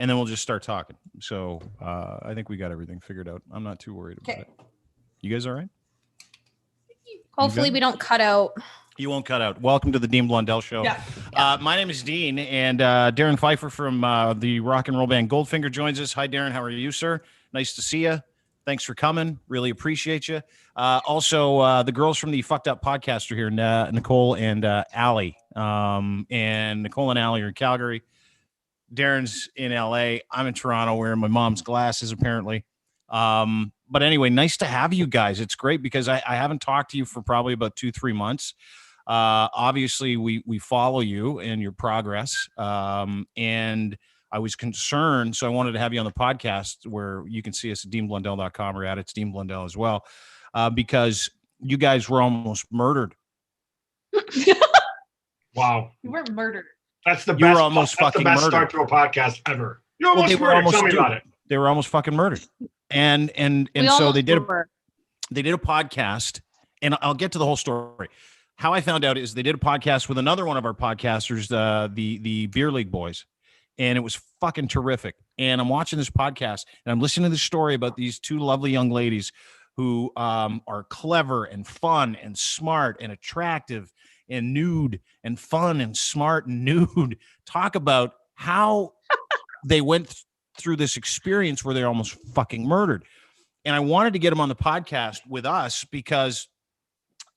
and then we'll just start talking. So I think we got everything figured out. I'm not too worried about it. You guys all right? Hopefully we don't cut out. You won't cut out. Welcome to the Dean Blundell Show. Yeah. My name is Dean, and Darren Pfeiffer from the rock and roll band Goldfinger joins us. Hi, Darren. How are you, sir? Nice to see you. Thanks for coming. Really appreciate you. Also, the girls from the Fucked Up Podcast are here, Nicole and Allie. And Nicole and Allie are in Calgary. Darren's in LA. I'm in Toronto wearing my mom's glasses, apparently. But anyway, nice to have you guys. It's great because I haven't talked to you for probably about 2-3 months. Obviously, we follow you and your progress. And I was concerned, so I wanted to have you on the podcast where you can see us at deanblundell.com or at It's Dean Blundell as well, because you guys were almost murdered. Wow. You weren't murdered. That's the best. You were almost that's fucking the best murdered. start to a podcast ever. You almost murdered. Tell me about it. They were almost fucking murdered. And so they did a podcast, and I'll get to the whole story. How I found out is they did a podcast with another one of our podcasters, the Beer League boys, and it was fucking terrific. And I'm watching this podcast, and I'm listening to this story about these two lovely young ladies who are clever and fun and smart and attractive and nude and fun and smart and nude. Talk about how they went through this experience where they're almost fucking murdered. And I wanted to get them on the podcast with us because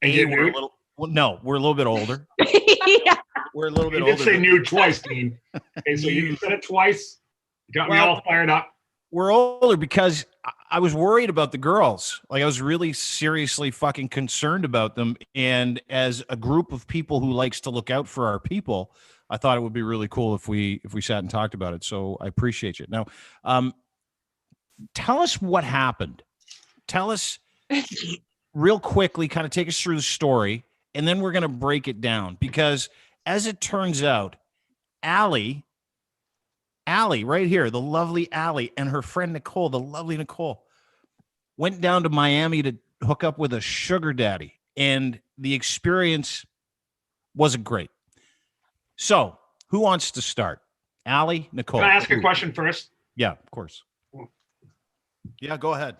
we're a little bit older. Yeah. We're a little bit older. older. You did say nude twice, Dean. Okay, so you said it twice. You got me all fired up. We're older because I was worried about the girls. Like, I was really seriously fucking concerned about them. And as a group of people who likes to look out for our people, I thought it would be really cool if we sat and talked about it. So I appreciate you. Now, tell us what happened. Tell us real quickly, kind of take us through the story, and then we're going to break it down. Because as it turns out, Allie right here, the lovely Allie, and her friend Nicole, the lovely Nicole, went down to Miami to hook up with a sugar daddy. And the experience wasn't great. So, who wants to start? Allie, Nicole. Can I ask a question first? Yeah, of course. Yeah, go ahead.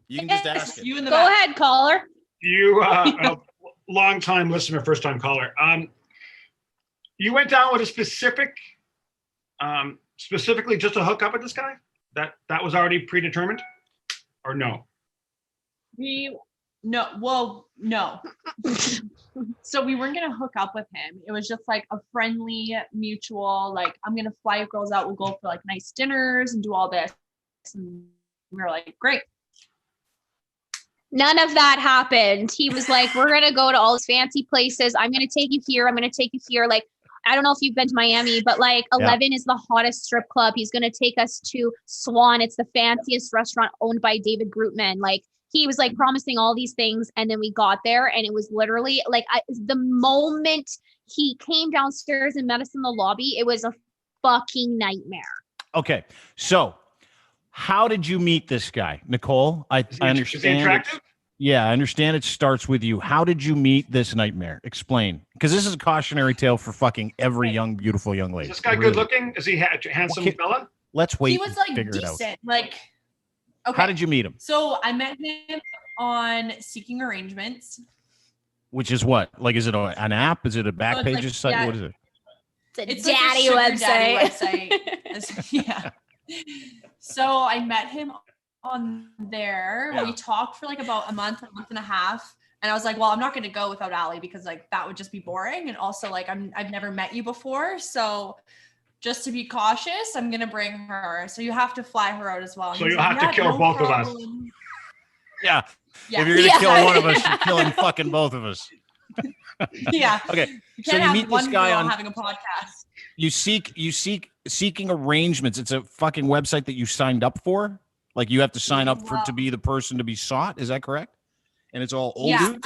You can just ask it. Go ahead, caller. You, a long-time listener, first-time caller. You went down with a specifically just to hook up with this guy? That was already predetermined? Or no? No. So we weren't going to hook up with him. It was just like a friendly, mutual, like, I'm going to fly you girls out. We'll go for like nice dinners and do all this. And we were like, great. None of that happened. He was like, we're going to go to all these fancy places. I'm going to take you here. I'm going to take you here. Like, I don't know if you've been to Miami, but like 11 is the hottest strip club. He's going to take us to Swan. It's the fanciest restaurant owned by David Grootman. Like, he was like promising all these things. And then we got there and it was literally like the moment he came downstairs and met us in the lobby, it was a fucking nightmare. Okay. So how did you meet this guy, Nicole? I understand. Is he attractive? Yeah, I understand it starts with you. How did you meet this nightmare? Explain. Because this is a cautionary tale for fucking every young, beautiful young lady. Is this guy good looking? Is he a handsome fella? Let's wait. He was like figure decent. It out. Like, okay. How did you meet him? So I met him on Seeking Arrangements. Which is what? Like, is it an app? Is it a Backpages site? Yeah. What is it? It's Daddy like a daddy website. Yeah. So I met him on there. Yeah. We talked for like about a month and a half. And I was like, well, I'm not going to go without Allie because like that would just be boring. And also like I've never met you before. So just to be cautious, I'm going to bring her. So you have to fly her out as well. And So he's you'll like, have to kill both of us. Yeah. Yeah. If you're going to kill one of us, you're killing fucking both of us. Yeah. Okay. You So can't you have meet one this guy girl on having a podcast. Seeking Arrangements. It's a fucking website that you signed up for. Like, you have to sign up to be the person to be sought. Is that correct? And it's all old dude?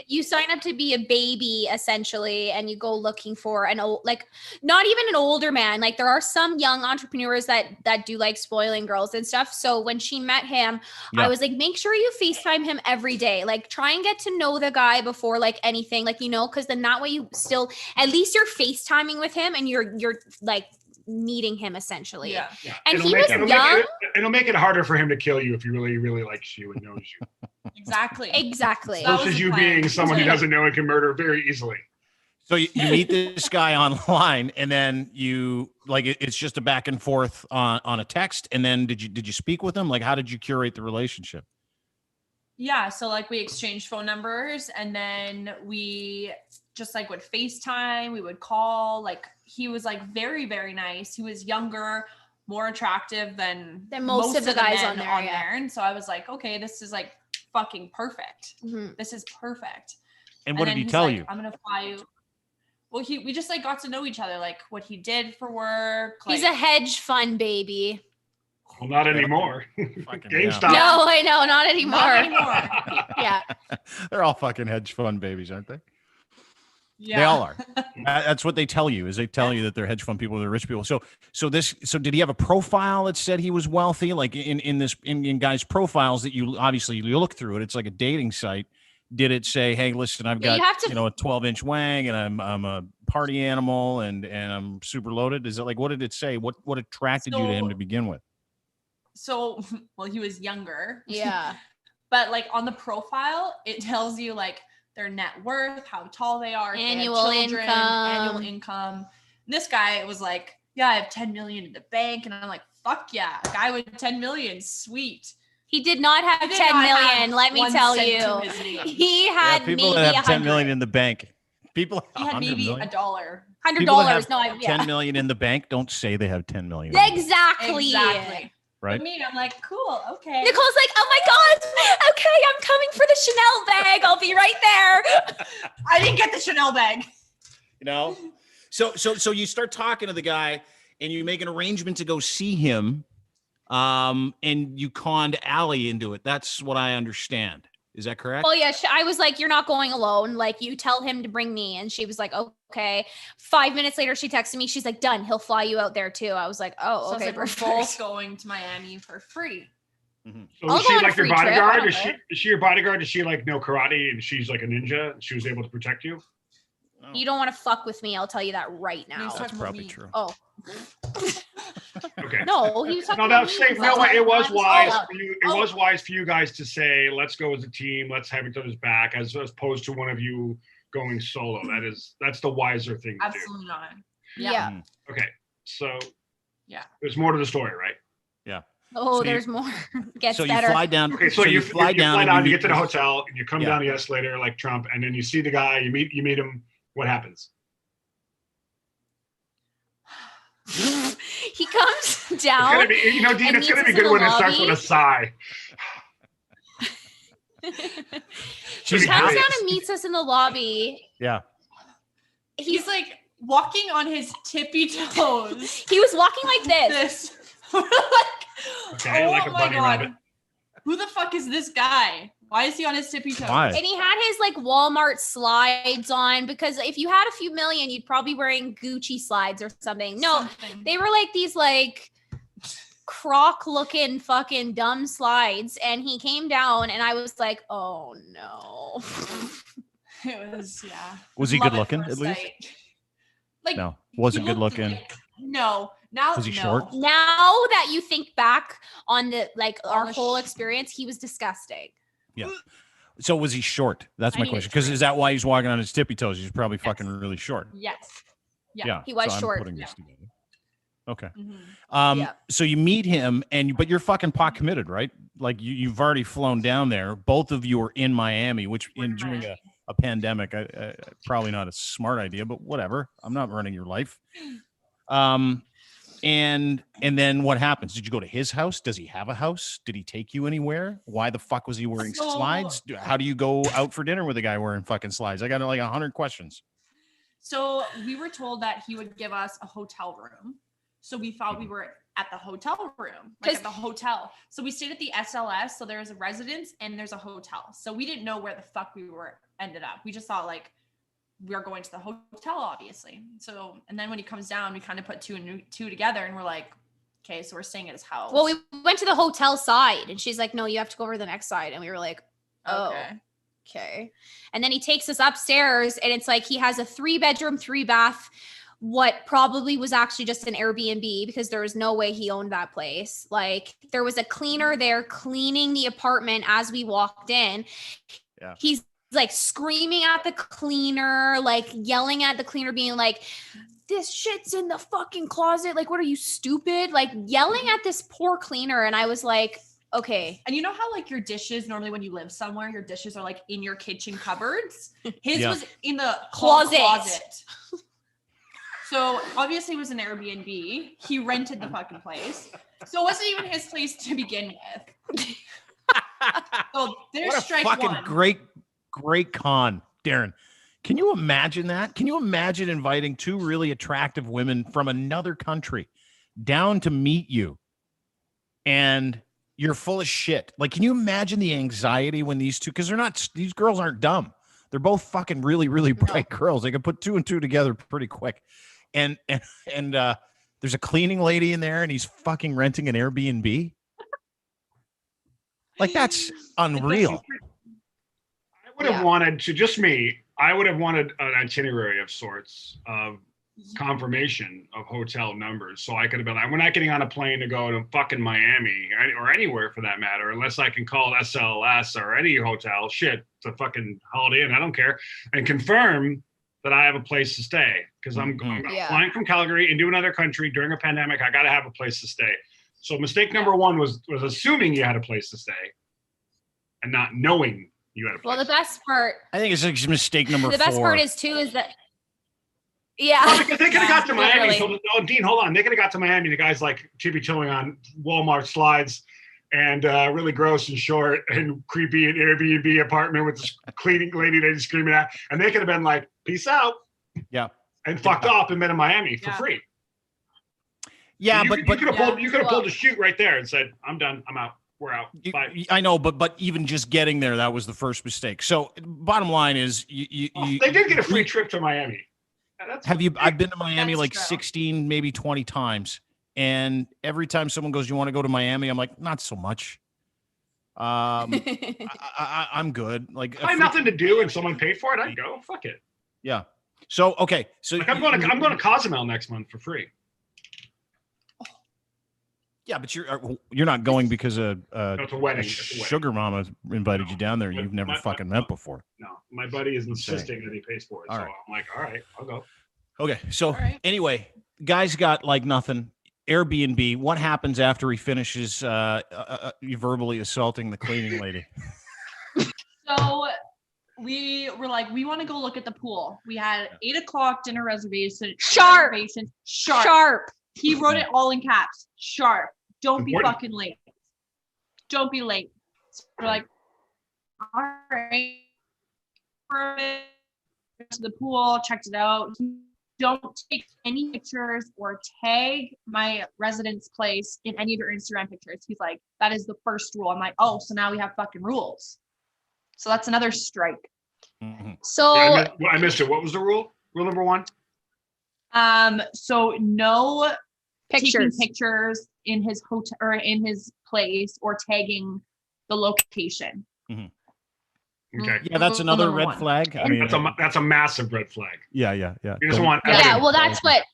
You sign up to be a baby essentially, and you go looking for an old, like, not even an older man. Like, there are some young entrepreneurs that do like spoiling girls and stuff. So when she met him, I was like, make sure you FaceTime him every day. Like, try and get to know the guy before like anything, like, you know, because then that way you still, at least you're FaceTiming with him and you're like meeting him essentially. Yeah. And he was young. It'll make it harder for him to kill you if he really, really likes you and knows you. Exactly. Versus you being someone he doesn't know and can murder very easily. So you meet this guy online, and then you like it's just a back and forth on a text. And then did you speak with him? Like, how did you curate the relationship? Yeah, so like we exchanged phone numbers, and then we just like would FaceTime, we would call. Like he was like very, very nice. He was younger, more attractive than most of the guys on there. And so I was like, okay, this is like fucking perfect. Mm-hmm. This is perfect. And what did he tell you? I'm gonna fly you. Well, we just like got to know each other, like what he did for work. He's a hedge fund baby. Well, not anymore. GameStop. No, I know, not anymore. Not anymore. Yeah. They're all fucking hedge fund babies, aren't they? Yeah. They all are. That's what they tell you, is they tell you that they're hedge fund people, they're rich people. So did he have a profile that said he was wealthy? Like in guys' profiles that you obviously you look through it, it's like a dating site. Did it say, hey, listen, I've got a 12-inch wang and I'm a party animal and I'm super loaded? Is it like, what did it say? What attracted you to him to begin with? So, well, he was younger. Yeah. But like on the profile, it tells you like their net worth, how tall they are, annual income. This guy was like, yeah, I have 10 million in the bank. And I'm like, fuck yeah, a guy with 10 million, sweet. He did not have 10 million, let me tell you. He had people maybe that have 10 million in the bank. People he had maybe $1. $100. No, yeah. 10 million in the bank. Don't say they have 10 million. Exactly. Right. For me, I'm like, cool, okay. Nicole's like, oh my God, okay, I'm coming for the Chanel bag. I'll be right there. I didn't get the Chanel bag. You know? So you start talking to the guy and you make an arrangement to go see him. And you conned Allie into it. That's what I understand. Is that correct? Well, yeah, I was like, you're not going alone. Like, you tell him to bring me. And she was like, okay. 5 minutes later, she texted me. She's like, done. He'll fly you out there too. I was like, oh, okay. So we're both going to Miami for free. Mm-hmm. So is she like your bodyguard? Is she your bodyguard? Does she like know karate and she's like a ninja and she was able to protect you? No. You don't want to fuck with me. I'll tell you that right now. That's probably true. Oh. Okay. No, he was talking it was wise for you. It was wise for you guys to say, let's go as a team, let's have each other's back, as opposed to one of you going solo. That's the wiser thing to Absolutely do. not. Yeah. Okay. So yeah. There's more to the story, right? Yeah. Oh, so there's more. Gets better. You fly down. Okay, so you fly down, you get to the hotel, and you come down the escalator like Trump, and then you see the guy, you meet him. What happens? He comes down. Dean, it's gonna be good when it starts with a sigh. He comes down and meets us in the lobby. Yeah. He's like walking on his tippy toes. He was walking like this. We're like, okay, like a bunny rabbit. Who the fuck is this guy? Why is he on his tippy toes? Why? And he had his like Walmart slides on, because if you had a few million, you'd probably be wearing Gucci slides or something. No, they were like these like croc looking fucking dumb slides. And he came down and I was like, oh no. It was, yeah. Was he good looking at least? Like, no, wasn't good looking. Like, no. Now was he short? Now that you think back on the like our whole experience, he was disgusting. Yeah. So was he short? That's my question. Because is that why he's walking on his tippy toes? He's probably fucking really short. Yes. Yeah. He was short. I'm putting this together. Okay. Mm-hmm. So you meet him, but you're fucking pot committed, right? Like you've already flown down there. Both of you are in Miami, which during a pandemic, probably not a smart idea, but whatever. I'm not running your life. And then what happens? Did you go to his house? Does he have a house? Did he take you anywhere? Why the fuck was he wearing slides? How do you go out for dinner with a guy wearing fucking slides? I got like 100 questions. So we were told that he would give us a hotel room. So we thought we were at the hotel room, like at the hotel. So we stayed at the SLS. So there's a residence and there's a hotel. So we didn't know where the fuck we ended up. We just thought like, we're going to the hotel, obviously. So, and then when he comes down, we kind of put two and two together and we're like, okay, so we're staying at his house. Well, we went to the hotel side and she's like, no, you have to go over to the next side. And we were like, oh, okay. And then he takes us upstairs and it's like, he has a 3-bedroom, 3-bath what probably was actually just an Airbnb, because there was no way he owned that place. Like, there was a cleaner there cleaning the apartment as we walked in. Yeah. He's like screaming at the cleaner, like yelling at the cleaner, being like, this shit's in the fucking closet. Like, what are you, stupid? Like, yelling at this poor cleaner. And I was like, okay. And you know how like your dishes, normally when you live somewhere, your dishes are like in your kitchen cupboards? His was in the closet. So obviously it was an Airbnb. He rented the fucking place. So it wasn't even his place to begin with. So there's What a strike fucking one. great con, Darren. Can you imagine that? Can you imagine inviting two really attractive women from another country down to meet you, and you're full of shit? Like, can you imagine the anxiety when these girls aren't dumb. They're both fucking really, really bright girls. They can put two and two together pretty quick. And there's a cleaning lady in there, and he's fucking renting an Airbnb. Like, that's unreal. I would have wanted to, just me, I would have wanted an itinerary of sorts of confirmation of hotel numbers. So I could have been like, we're not getting on a plane to go to fucking Miami or anywhere for that matter, unless I can call SLS or any hotel. Shit, it's a fucking Holiday Inn, I don't care. And confirm that I have a place to stay. Because I'm flying from Calgary into another country during a pandemic. I got to have a place to stay. So mistake number one was assuming you had a place to stay and not knowing you had a place. Well, the best part, I think it's like mistake number 4. the best part is too, is that, Well, because they could have got to Miami. So, Dean, hold on. They could have got to Miami. The guy's like chippy chilling on Walmart slides and really gross and short and creepy and Airbnb apartment with this cleaning lady they just screaming at. And they could have been like, peace out. Yeah. And fucked off and been in Miami for free. Yeah, So but you could have pulled the chute right there and said, I'm done. I'm out. We're out. Bye. I know, but even just getting there, that was the first mistake. So bottom line is they did get a free trip to Miami. I've been to Miami like true. 16, maybe 20 times. And every time someone goes, you want to go to Miami? I'm like, not so much. I'm good. Like, If I have nothing to do and someone paid for it, I'd go. Fuck it. Yeah. So, okay. So like I'm going to Cozumel next month for free. Yeah, but you're not going because No, it's a wedding. Sugar mama invited you down there. You've never fucking met before. No, my buddy is insisting that he pays for it. All so right. I'm like, all right, I'll go. Okay. So anyway, guys got like nothing. Airbnb. What happens after he finishes verbally assaulting the cleaning lady? So we were like, we want to go look at the pool. We had 8:00 dinner reservation. Sharp. Sharp. He wrote it all in caps. Sharp. Don't be Important. fucking late. Don't be late. So we're like, all right. To the pool, checked it out. Don't take any pictures or tag my residence place in any of your Instagram pictures. He's like, that is the first rule. I'm like, oh, so now we have fucking rules. So that's another strike. Mm-hmm. So I missed it. What was the rule? Rule number 1? So no taking pictures. pictures in his hotel or in his place or tagging the location. Mm-hmm. Okay. Yeah, that's another Number red one. flag. I mean, that's a massive red flag. yeah. You just want Well, that's what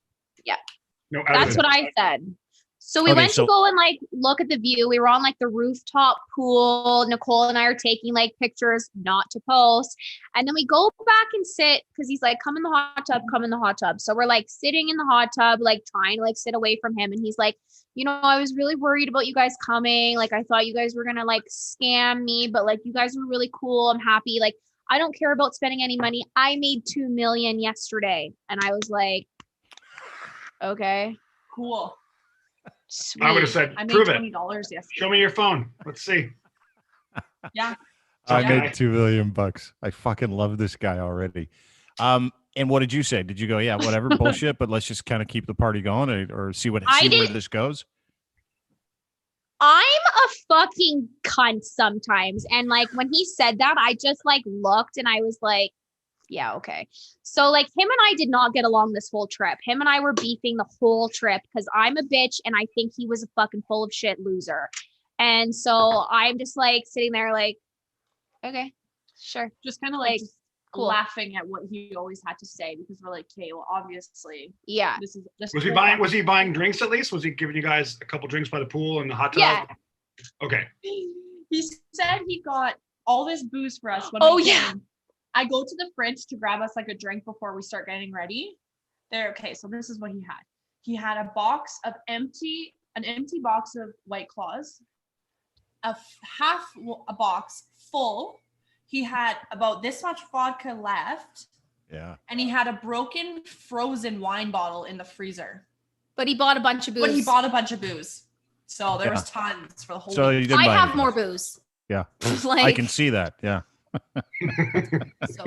evidence. I said. So we went to go and like look at the view. We were on like the rooftop pool. Nicole and I are taking like pictures, not to post. And then we go back and sit because he's like, come in the hot tub, come in the hot tub. So we're like sitting in the hot tub, like trying to like sit away from him. And he's like, you know, I was really worried about you guys coming. Like, I thought you guys were going to like scam me, but like you guys were really cool. I'm happy. Like, I don't care about spending any money. I made $2 million yesterday. And I was like, okay, Cool. sweet. I would have said, I made prove it. $20 yesterday. Show me your phone. Let's see. Yeah. I Okay. made $2 million. I fucking love this guy already. And what did you say? Did you go, yeah, whatever, bullshit, but let's just kind of keep the party going or see where this goes? I'm a fucking cunt sometimes. And like when he said that, I just like looked and I was like, yeah, okay. So like him and I did not get along this whole trip. Him and I were beefing the whole trip because I'm a bitch and I think he was a fucking full of shit loser. And so I'm just like sitting there like, okay, sure. Just kind of like Cool. laughing at what he always had to say because we're like, okay, well, obviously, Yeah. this Was he buying drinks at least? Was he giving you guys a couple drinks by the pool and the hot tub? Yeah. Okay. He said he got all this booze for us when Oh, we yeah. came. I go to the fridge to grab us like a drink before we start getting ready. Okay, so this is what he had. He had an empty box of White Claws, a box full. He had about this much vodka left. Yeah. And he had a broken frozen wine bottle in the freezer. But he bought a bunch of booze. So there was tons for the whole So week. you didn't I buy have anything. more booze. Yeah. Like, I can see that. Yeah. so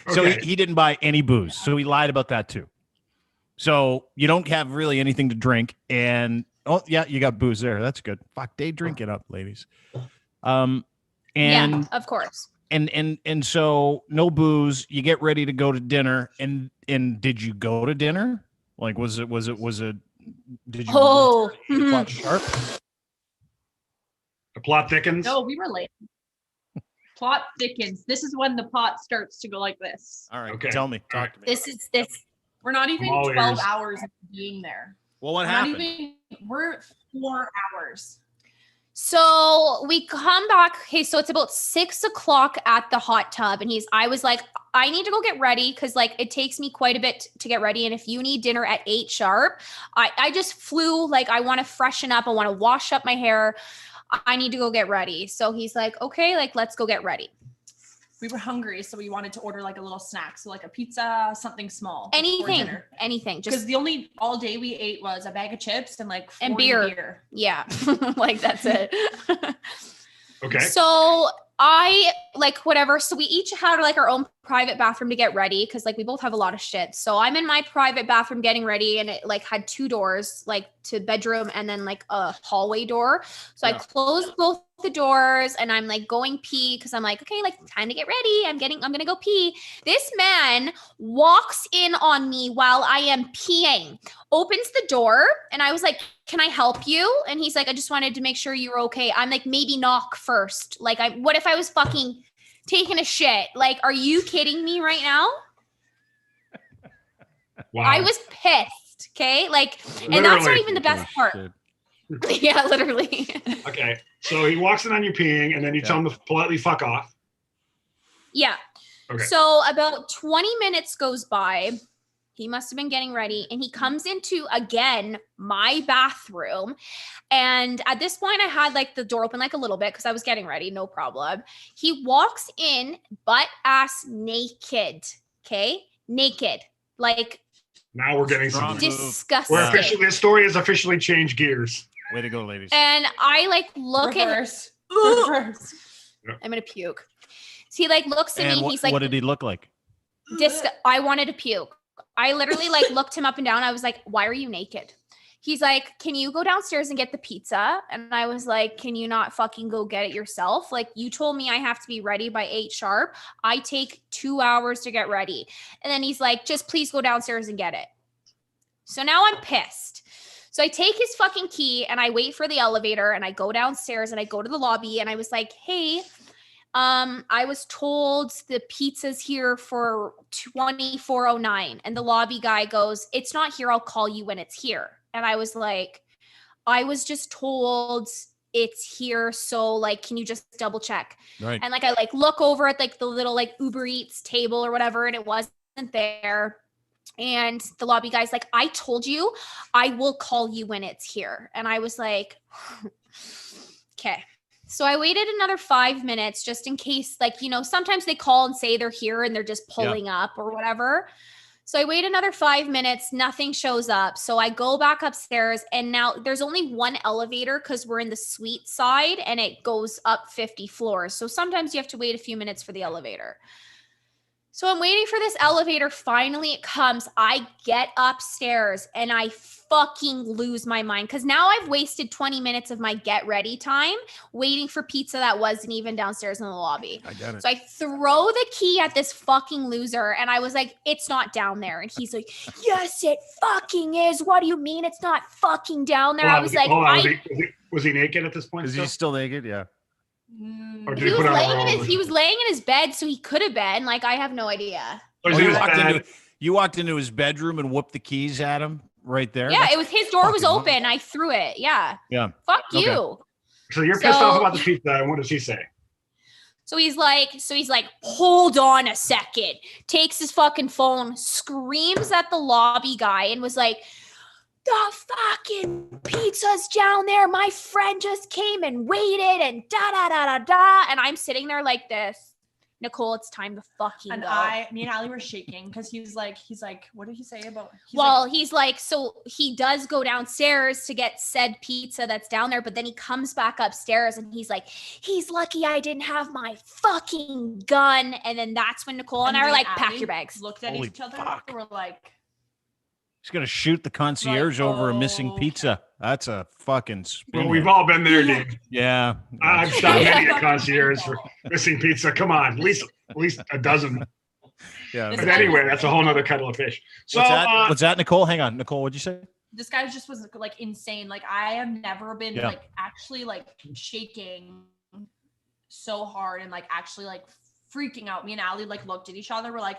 So Okay. he didn't buy any booze. So he lied about that too. So you don't have really anything to drink. And oh yeah, you got booze there. That's good. Fuck, they drink it up, ladies. And yeah, of course. and so no booze. You get ready to go to dinner. And did you go to dinner? Like was it? Did you? Oh, plot sharp? The plot thickens. No, we were late. Plot thickens. This is when the pot starts to go like this. All right. Okay. Tell me. All Talk to me. this. We're not even I'm all 12 ears. hours into being there. Well, what We're happened? we're 4 hours. So we come back. Okay, so it's about 6:00 at the hot tub, and I was like, I need to go get ready because like it takes me quite a bit to get ready. And if you need dinner at 8 sharp, I just flew. Like I want to freshen up. I want to wash up my hair. I need to go get ready. So he's like, okay, like let's go get ready. We were hungry, so we wanted to order like a little snack. So like a pizza, something small. Anything, just Because the only all day we ate was a bag of chips and like 40 And beer. Yeah, like that's it. Okay. So I like whatever. So we each had like our own private bathroom to get ready because like we both have a lot of shit. So I'm in my private bathroom getting ready, and it like had 2 doors, like to bedroom and then like a hallway door. So I closed both the doors and I'm like going pee because I'm like, okay, like time to get ready. I'm gonna go pee. This man walks in on me while I am peeing, opens the door, and I was like, can I help you? And he's like, I just wanted to make sure you were okay. I'm like, maybe knock first. Like, what if I was fucking taking a shit? Like, are you kidding me right now? Wow. I was pissed. Okay. Like, and that's not Literally. even the best part. Yeah, literally. Okay. So he walks in on you peeing, and then you tell him to politely fuck off. Yeah. Okay. So about 20 minutes goes by. He must have been getting ready, and he comes into, again, my bathroom. And at this point, I had like the door open like a little bit because I was getting ready. No problem. He walks in butt ass naked. Okay. Naked. Like Now we're getting Strong something. move. disgusting. This story has officially changed gears. Way to go, ladies. And I like look Reverse. at Reverse. I'm gonna puke. So he like looks at And me. He's like, what did he look like? I wanted to puke. I literally like looked him up and down. I was like, why are you naked? He's like, can you go downstairs and get the pizza? And I was like, can you not fucking go get it yourself? Like, you told me I have to be ready by 8 sharp. I take 2 hours to get ready. And then he's like, just please go downstairs and get it. So now I'm pissed. So I take his fucking key and I wait for the elevator and I go downstairs and I go to the lobby and I was like, hey, I was told the pizza's here for $24.09. And the lobby guy goes, it's not here. I'll call you when it's here. And I was like, I was just told it's here. So like, can you just double check? Right. And like, I like look over at like the little like Uber Eats table or whatever. And it wasn't there. And the lobby guy's like, I told you I will call you when it's here. And I was like, okay. So I waited another 5 minutes just in case, like, you know, sometimes they call and say they're here and they're just pulling up or whatever. So I wait another 5 minutes, nothing shows up. So I go back upstairs and now there's only one elevator because we're in the suite side and it goes up 50 floors. So sometimes you have to wait a few minutes for the elevator. So I'm waiting for this elevator. Finally, it comes. I get upstairs and I fucking lose my mind because now I've wasted 20 minutes of my get ready time waiting for pizza that wasn't even downstairs in the lobby. I get it. So I throw the key at this fucking loser and I was like, it's not down there. And he's like, yes, it fucking is. What do you mean it's not fucking down there? I was like, was he naked at this point? Is he still naked? Yeah. Or did He was put on a laying robe? he was laying in his bed, so he could have been. Like, I have no idea. Or is Oh, he you, was walked bad? you walked into his bedroom and whooped the keys at him right there? Yeah, That's it was his door was fucking open. I threw it. Yeah. Yeah. Fuck Okay. you. So you're pissed off So- about the pizza, and what does he say? So he's like, hold on a second. Takes his fucking phone, screams at the lobby guy, and was like, the fucking pizza's down there. My friend just came and waited, and da da da da da. And I'm sitting there like this. Nicole, it's time to fucking And go. me and Allie were shaking because he's like, what did he say about? He's like, so he does go downstairs to get said pizza that's down there, but then he comes back upstairs and he's like, he's lucky I didn't have my fucking gun. And then that's when Nicole and I were like, pack your bags. Looked at Holy each other. fuck. And we're like, He's going to shoot the concierge over a missing okay. pizza. That's a fucking spin. Well, we've all been there, dude. Yeah. I've stopped many a concierge for missing pizza. Come on, at least a dozen. Yeah. But anyway, that's a whole nother kettle of fish. So What's that, Nicole? Hang on. Nicole, what'd you say? this guy just was like insane. Like, I have never been Yeah. like actually like shaking so hard and like actually like freaking out. Me and Allie like looked at each other. We're like,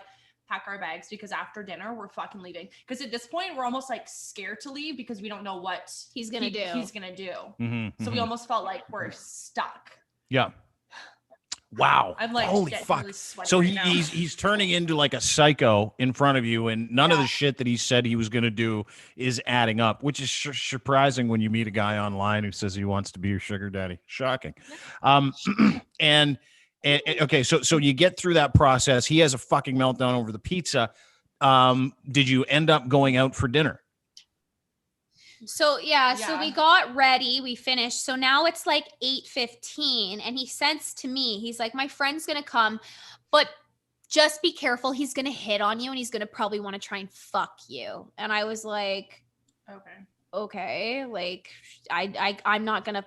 pack our bags because after dinner we're fucking leaving. Because at this point we're almost like scared to leave because we don't know what He's gonna do. Mm-hmm, So we almost felt like we're stuck. Yeah. Wow. I'm like, holy getting fuck. really sweaty So right now. he's turning into like a psycho in front of you, and none of the shit that he said he was going to do is adding up, which is surprising when you meet a guy online who says he wants to be your sugar daddy. Shocking. And okay, so you get through that process. He has a fucking meltdown over the pizza. Did you end up going out for dinner? So so we got ready, we finished. So now it's like 8:15, and he says to me, he's like, my friend's gonna come, but just be careful. He's gonna hit on you, and he's gonna probably want to try and fuck you. And I was like, okay, like I'm not gonna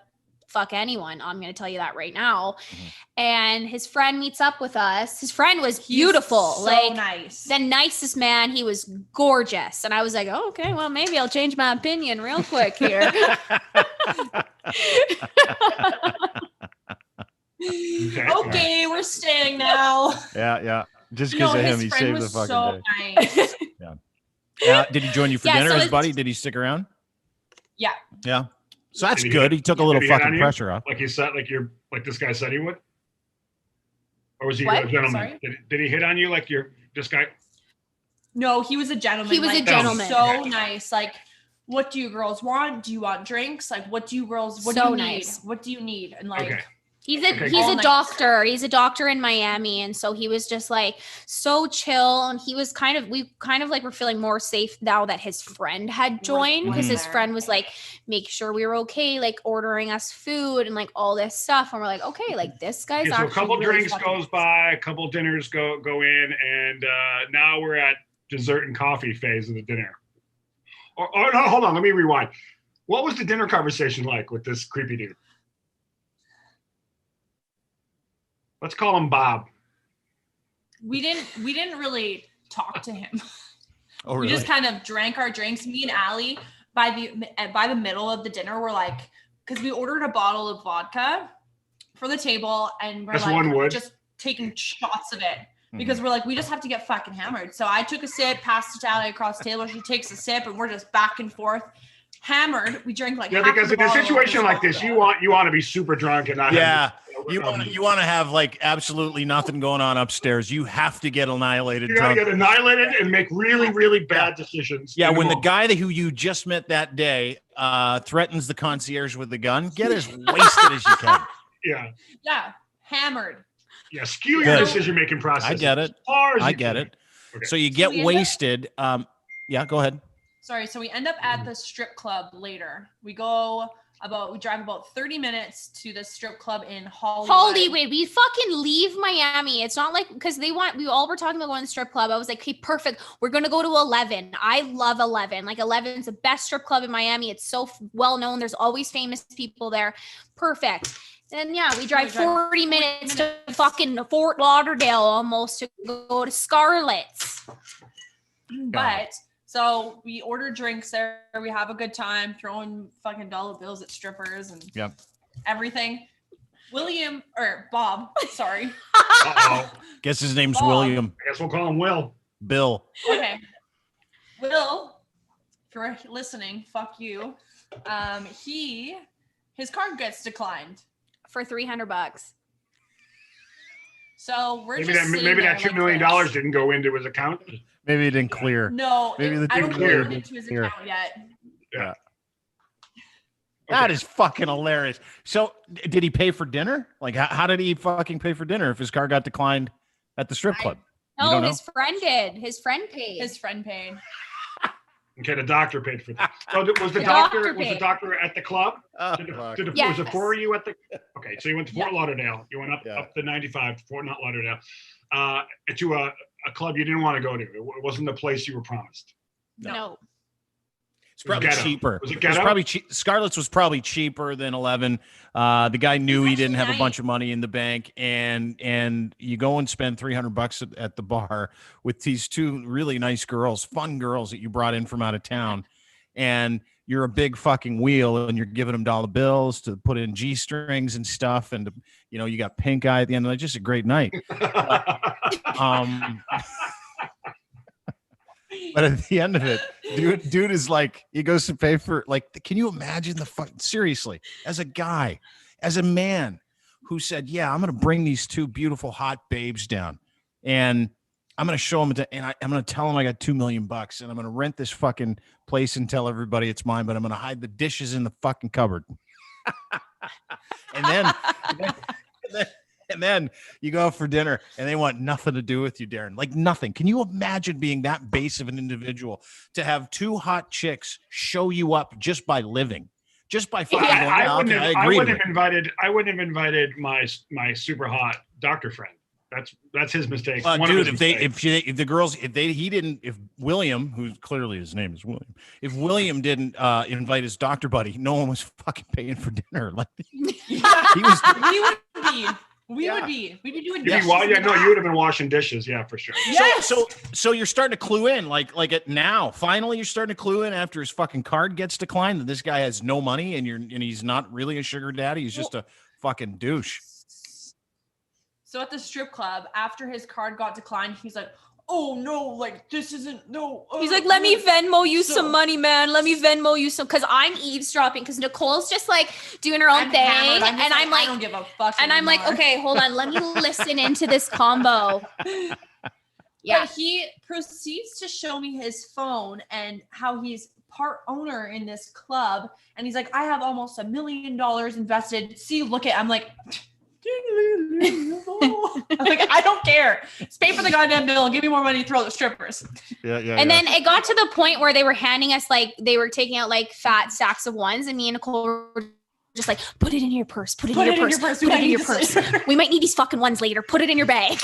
fuck anyone. I'm gonna tell you that right now. Mm-hmm. And his friend meets up with us. His friend was beautiful, so like nice. the nicest man. He was gorgeous. And I was like, oh, okay, well, maybe I'll change my opinion real quick here. Okay, we're staying now. Yeah. Just because of him, he saved the fucking day. Nice. Did he join you for Yeah, dinner, so his it's- buddy? Did he stick around? Yeah. Yeah. So that's Did he good. He took a little Did he hit fucking on you? pressure off. Like you said, like this guy said he would? Or was he What? a gentleman? Sorry? Did he hit on you like this guy? No, he was a gentleman. He was a like, gentleman. So nice. Like, what do you girls want? Do you want drinks? Like, what do you girls? What do So you nice. need? What do you need? And like, Okay. He's Okay. a All nice. doctor. He's a doctor in Miami. And so he was just like so chill. And he was we kind of like were feeling more safe now that his friend had joined, because his there. friend was like, make sure we were okay, like ordering us food and like all this stuff. And we're like, okay, like this guy's Okay, so a actually couple really drinks fucking goes nice. by, a couple dinners go in, and now we're at dessert and coffee phase of the dinner. Oh no, hold on, let me rewind. What was the dinner conversation like with this creepy dude? Let's call him Bob. we didn't really talk to him. Oh, We really? just kind of drank our drinks. Me and Allie, by the middle of the dinner, we're like, because we ordered a bottle of vodka for the table, and we're That's like one would. just taking shots of it because we're like, we just have to get fucking hammered. So I took a sip, passed it to Allie across the table. She takes a sip, and we're just back and forth, hammered. We drink like Yeah, half because the in a bottle of situation like this, vodka. you want to be super drunk and not Yeah. have You want to have like absolutely nothing going on upstairs. You have to get annihilated you gotta drunk. get annihilated and make really, really bad decisions. Yeah, in when the moment. guy who you just met that day threatens the concierge with the gun, get as wasted as you can. Yeah, hammered. skew your Good. decision making process. I get it. As far as I you get can. it. Okay. So you get we end up- wasted. Yeah, go ahead. Sorry, so we end up at the strip club later. We drive about 30 minutes to the strip club in Hollywood. We fucking leave Miami. It's not like, because we all were talking about going to the strip club. I was like, okay, perfect. We're going to go to 11. I love 11. Like 11's the best strip club in Miami. It's so well known. There's always famous people there. Perfect. And yeah, we drive 40 minutes to fucking Fort Lauderdale almost to go to Scarlett's. But so we order drinks there. We have a good time throwing fucking dollar bills at strippers and Yep. everything. William or Bob, sorry. Uh-oh. Guess his name's Bob. William. I guess we'll call him Will. Bill. Okay. Will, if you're listening, fuck you. His card gets declined. For $300. So we're Maybe just that sitting there $2 like million this. didn't go into his account. Maybe it didn't clear. No, Maybe the I don't thing think it cleared. went into his Here. account yet. Yeah. That is fucking hilarious. So did he pay for dinner? Like how did he fucking pay for dinner if his car got declined at the strip club? You No, don't know? his friend did. His friend paid. His friend paid. Okay, the doctor paid for that. So was the The doctor doctor doctor at the club? Oh, Did fuck. was Yes. it for you at the? Okay, so you went to Fort Lauderdale. You went up Yeah. up the 95 to Fort Lauderdale, to a club you didn't want to go to. It wasn't the place you were promised. no. It's probably Ghetto. cheaper. Was it It was ghetto? probably Scarlett's was probably cheaper than 11. The guy knew It's he didn't have actually a bunch of money in the bank, and you go and spend $300 at the bar with these two really nice girls, fun girls that you brought in from out of town, and you're a big fucking wheel, and you're giving them dollar bills to put in G strings and stuff, and you got pink eye at the end of the night. Just a great night. But at the end of it, dude is like, he goes to pay for, like, can you imagine seriously, as a guy, as a man who said, yeah, I'm going to bring these two beautiful hot babes down and I'm going to show them, and I'm going to tell them I got $2 million and I'm going to rent this fucking place and tell everybody it's mine, but I'm going to hide the dishes in the fucking cupboard. And then you go out for dinner and they want nothing to do with you, Darren. Like nothing. Can you imagine being that base of an individual to have two hot chicks show you up just by living, just by fucking going, I wouldn't with have invited my super hot doctor friend. That's his mistake. Dude, if William, who clearly his name is William, if William didn't invite his doctor buddy, no one was fucking paying for dinner. Like he was. We'd be doing You dishes. would have been washing dishes, yeah, for sure. Yes. So you're starting to clue in, like it now. Finally, you're starting to clue in after his fucking card gets declined that this guy has no money and he's not really a sugar daddy. He's just a fucking douche. So at the strip club, after his card got declined, he's like, "Oh no, like this isn't no." He's like, let me Venmo you So- some money, man. Let me Venmo you some, because I'm eavesdropping, because Nicole's just like doing her own I'm thing. hammered. I'm just And I'm I like, don't give a fuck. and I'm like, anymore. okay, hold on. Let me listen into this combo. Yeah. But he proceeds to show me his phone and how he's part owner in this club. And he's like, I have almost $1 million invested. See, look at, I'm like, I'm like, I don't care. Just pay for the goddamn bill and give me more money to throw at the strippers. Yeah. And then it got to the point where they were handing us, like, they were taking out like fat sacks of ones, and me and Nicole were just like, put it in your purse, put it in your purse, put it in your purse. We might need these fucking ones later. Put it in your bag.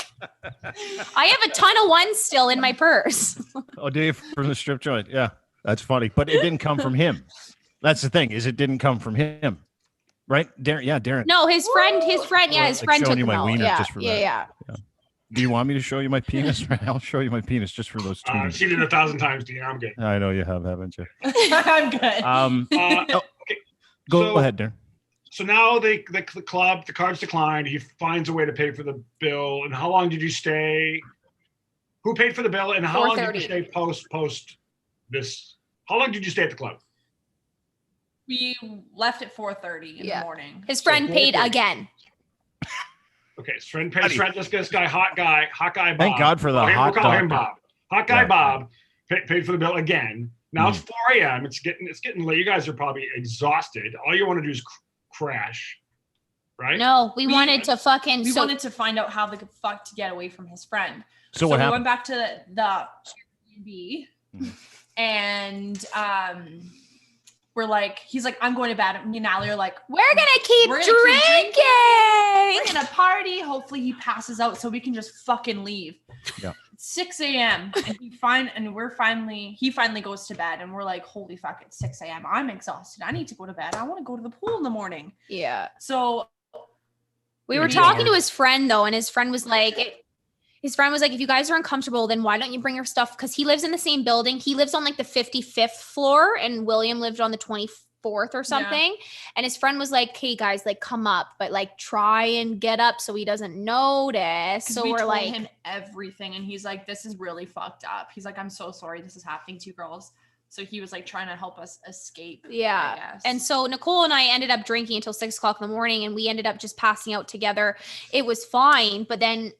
I have a ton of ones still in my purse. Oh, do you, from the strip joint? Yeah, that's funny. But it didn't come from him. That's the thing, is it didn't come from him. Right? Darren. Yeah, Darren. No, his friend, his friend Like took showing you them my out. wiener Yeah, just for that. yeah. Do you want me to show you my penis? I'll show you my penis just for those 2 I've seen it 1,000 times, Dean. I'm good. I know you have, haven't you? I'm good. Okay. Go ahead, Darren. So now the club, the cards declined. He finds a way to pay for the bill. And how long did you stay? Who paid for the bill? And how long did you stay post this? How long did you stay at the club? We left at 4:30 in the morning. His friend paid again. Okay, his friend pays. This guy, hot guy Bob. Thank God for the hot We'll call him doctor. Bob. Hot guy Yeah. Bob paid for the bill again. Now it's 4 a.m. It's getting late. You guys are probably exhausted. All you want to do is crash, right? No, we wanted to fucking. We wanted to find out how the fuck to get away from his friend. So what we happened? went back to the Airbnb, and we're like, he's like, I'm going to bed. Me and Allie are like, we're gonna keep We're gonna keep drinking. we're gonna party. Hopefully he passes out so we can just fucking leave. Yeah. It's 6 a.m. and he finally goes to bed, and we're like, holy fuck, it's 6 a.m. I'm exhausted. I need to go to bed. I want to go to the pool in the morning. Yeah. So We were talking to his friend though, and his friend was like, if you guys are uncomfortable, then why don't you bring your stuff? Because he lives in the same building. He lives on like the 55th floor, and William lived on the 24th 4th or something. And his friend was like, hey guys, like come up, but like try and get up so he doesn't notice. So we we're told like him everything. And he's like, this is really fucked up. He's like, I'm so sorry this is happening to you girls. So he was like trying to help us escape. Yeah. I guess. And so Nicole and I ended up drinking until 6 o'clock in the morning, and we ended up just passing out together. It was fine. But then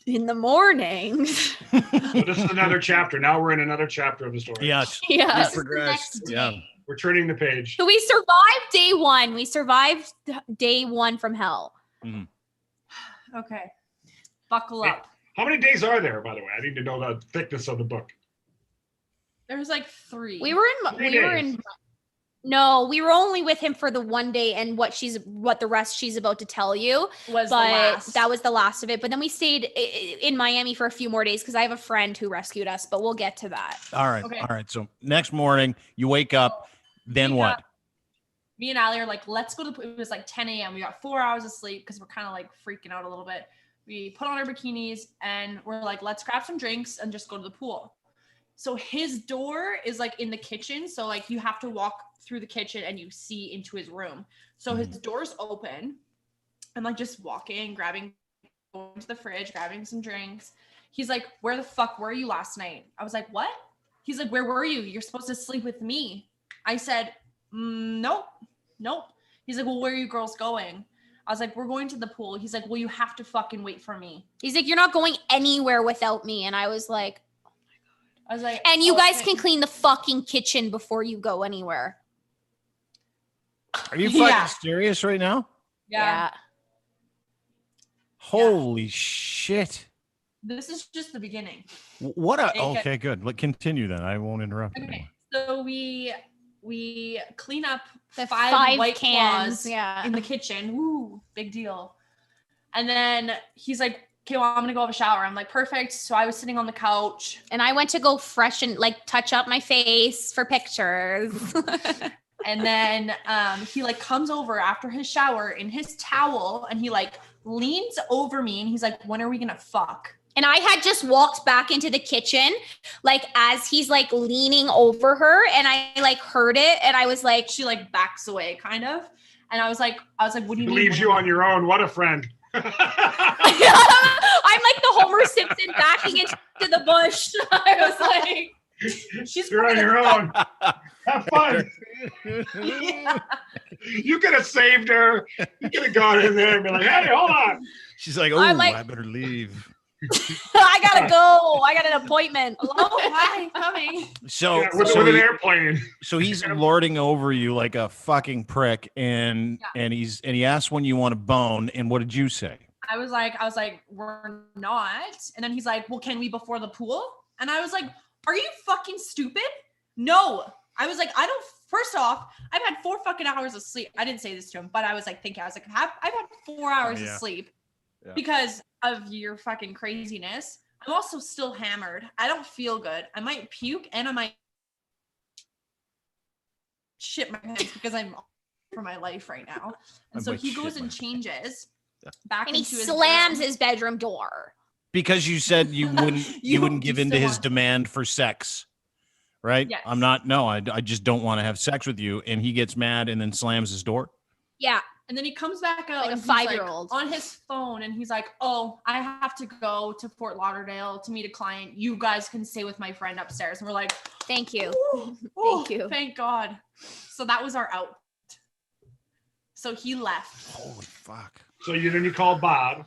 in the morning. So this is another chapter. Now we're in another chapter of the story. Yes. Yeah. We progressed. Yeah. We're turning the page. So we survived day 1. We survived day 1 from hell. Mhm. Okay. Buckle up. How many days are there, by the way? I need to know the thickness of the book. There's like 3. We were only with him for the 1 day, and what the rest she's about to tell you was the but last. that was the last of it. But then we stayed in Miami for a few more days because I have a friend who rescued us, but we'll get to that. All right. Okay. All right. So next morning you wake up, then what? Me and Allie are like, let's go to it was like 10 a.m. We got 4 hours of sleep because we're kind of like freaking out a little bit. We put on our bikinis and we're like, let's grab some drinks and just go to the pool. So his door is like in the kitchen. So like you have to walk through the kitchen and you see into his room. So his door's open. I'm like just walking, going to the fridge, grabbing some drinks. He's like, where the fuck were you last night? I was like, what? He's like, where were you? You're supposed to sleep with me. I said, nope. He's like, well, where are you girls going? I was like, we're going to the pool. He's like, well, you have to fucking wait for me. He's like, you're not going anywhere without me. And I was like, and you oh, guys okay. can clean the fucking kitchen before you go anywhere. Are you fucking serious right now? Yeah. Holy shit. This is just the beginning. What a okay, good. Let continue then. I won't interrupt. Okay. So we clean up The 5 white cans, claws in the kitchen. Woo, big deal. And then he's like, okay, well, I'm gonna go have a shower. I'm like, perfect. So I was sitting on the couch. And I went to go freshen, like touch up my face for pictures. And then he like comes over after his shower in his towel and he like leans over me and he's like, when are we gonna fuck? And I had just walked back into the kitchen, like as he's like leaning over her, and I like heard it, and I was like, she like backs away kind of. And I was like, what do you mean? Leaves you on your own. What a friend. I'm like the Homer Simpson backing into the bush. I was like, You're on your own. Have fun. Yeah. You could have saved her. You could have gone in there and been like, hey, hold on. She's like, oh, I'm like- I better leave. I gotta go. I got an appointment. Hello, hi, coming. So, Yeah, with so, an he- airplane. so he's lording over you like a fucking prick, and he asked when you want to bone, and what did you say? I was like, we're not. And then he's like, well, can we before the pool? And I was like, are you fucking stupid? No. I was like, first off, I've had 4 fucking hours of sleep. I didn't say this to him, but I was like thinking, I've had 4 hours of sleep because of your fucking craziness. I'm also still hammered. I don't feel good. I might puke and I might shit my pants because I'm for my life right now. And so he goes and changes back And he into his slams room. his bedroom door. Because you said you wouldn't you wouldn't give in to still his want- demand for sex, right? Yes. I just don't want to have sex with you, and he gets mad and then slams his door. Yeah. And then he comes back out Like a and he's, like, 5-year-old. on his phone and he's like, oh, I have to go to Fort Lauderdale to meet a client. You guys can stay with my friend upstairs. And we're like, Thank you. ooh, Thank you. Thank God. So that was our out. So he left. Holy fuck. So then you called Bob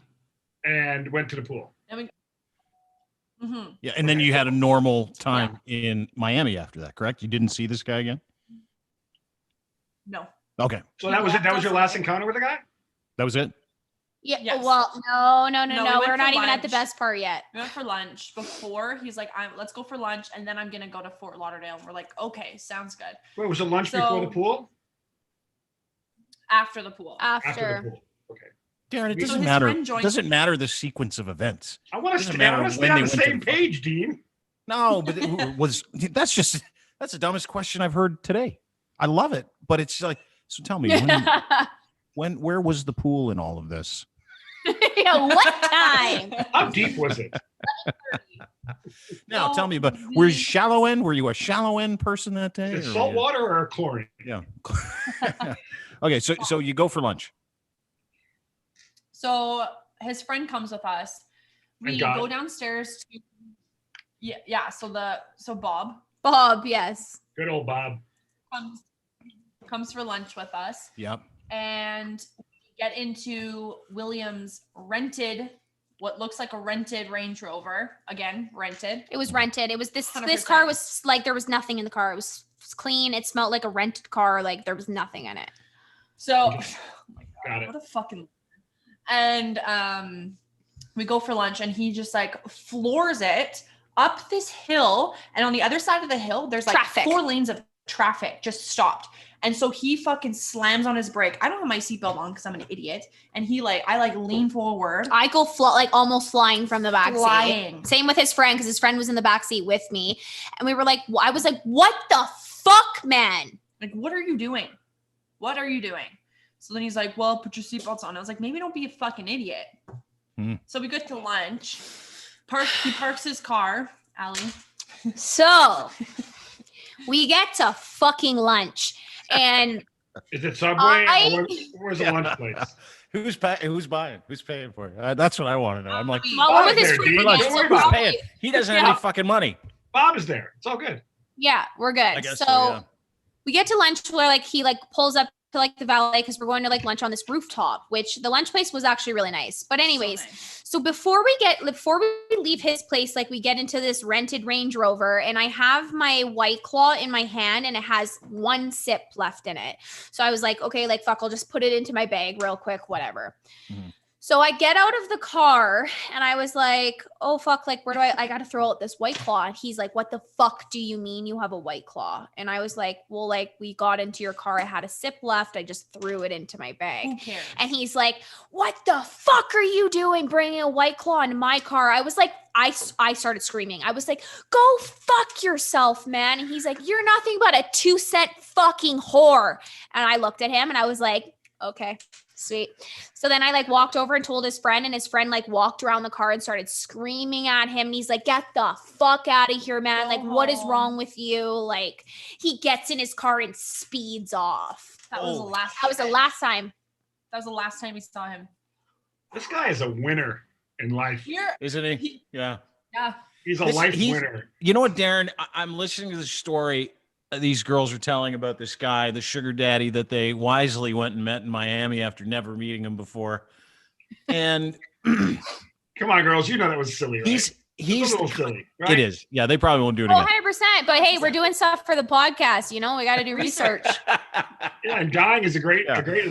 and went to the pool. Mm-hmm. Yeah, and then you had a normal time in Miami after that, correct? You didn't see this guy again? No. Okay. So that was it. That was your last encounter with the guy? That was it? Yeah. Yes. Well, no. No, we went We're for not even at the lunch. best part yet. We went for lunch before. He's like, let's go for lunch. And then I'm going to go to Fort Lauderdale. And we're like, okay, sounds good. Wait, was it lunch So- before the pool? After the pool. After the pool. Okay. Darren, it So doesn't his matter. friend It joined- doesn't matter the sequence of events. I want to Doesn't stay, matter I want to when stay on they the went to same the- page, Dean. No, but that's the dumbest question I've heard today. I love it, but it's like, so tell me, where was the pool in all of this? Yeah, what time? How deep was it? Now, So tell me, but were you a shallow end person that day? Is it or salt were you- water or chlorine? Yeah. Okay, so you go for lunch. So his friend comes with us. We Thank God. go downstairs to yeah. So Bob Bob, yes. Good old Bob. comes for lunch with us, Yep. and we get into William's what looks like a rented Range Rover. Again, rented. It was rented. It was this 100%. car was like, there was nothing in the car. It was clean. It smelled like a rented car. Like there was nothing in it. So, Got it. what a fucking. And we go for lunch, and he just like floors it up this hill, and on the other side of the hill, there's like Traffic. 4 lanes of traffic just stopped. And so he fucking slams on his brake. I don't have my seatbelt on because I'm an idiot. And I lean forward. I go almost flying from the back Flying. seat. Same with his friend, because his friend was in the back seat with me. And we were like, I was like, what the fuck, man? Like, what are you doing? What are you doing? So then he's like, well, put your seatbelts on. I was like, maybe don't be a fucking idiot. So we get to lunch. He parks his car, Allie. So we get to fucking lunch. And Is it Subway? I- Or where's the lunch place? Who's buying? Who's paying for it? That's what I want to know. I'm like, well, we're with his there, friend. dude. again, Don't so worry about who's it. probably- paying? He doesn't have any fucking money. Bob is there. It's all good. Yeah, we're good. I guess So yeah. we get to lunch where like he like pulls up to like the valet because we're going to like lunch on this rooftop, which the lunch place was actually really nice. But anyways, So nice. so before we leave his place, like we get into this rented Range Rover, and I have my White Claw in my hand and it has 1 sip left in it. So I was like, okay, like fuck, I'll just put it into my bag real quick, whatever. Mhm. So I get out of the car and I was like, oh fuck, like where do I got to throw out this White Claw. And he's like, what the fuck do you mean you have a White Claw? And I was like, well, like we got into your car. I had a sip left. I just threw it into my bag. Who cares? And he's like, what the fuck are you doing bringing a White Claw into my car? I was like, I started screaming. I was like, go fuck yourself, man. And he's like, you're nothing but a 2-cent fucking whore. And I looked at him and I was like, okay, sweet. So then I like walked over and told his friend, and his friend like walked around the car and started screaming at him. And he's like, get the fuck out of here, man. Like, what is wrong with you? Like, he gets in his car and speeds off. That was the Oh. last. That was the last time. That was the last time we saw him. This guy is a winner in life. Isn't he? Yeah. Yeah. He's a Listen, life he's- winner. You know what, Darren? I'm listening to the story these girls are telling about this guy, the sugar daddy that they wisely went and met in Miami after never meeting him before. And Come on, girls. You know that was silly, right? he's It's a little silly, right? it is. Yeah, they probably won't do it Oh, again. 100%. But hey, we're doing stuff for the podcast. You know, we got to do research. Yeah, and dying is it'd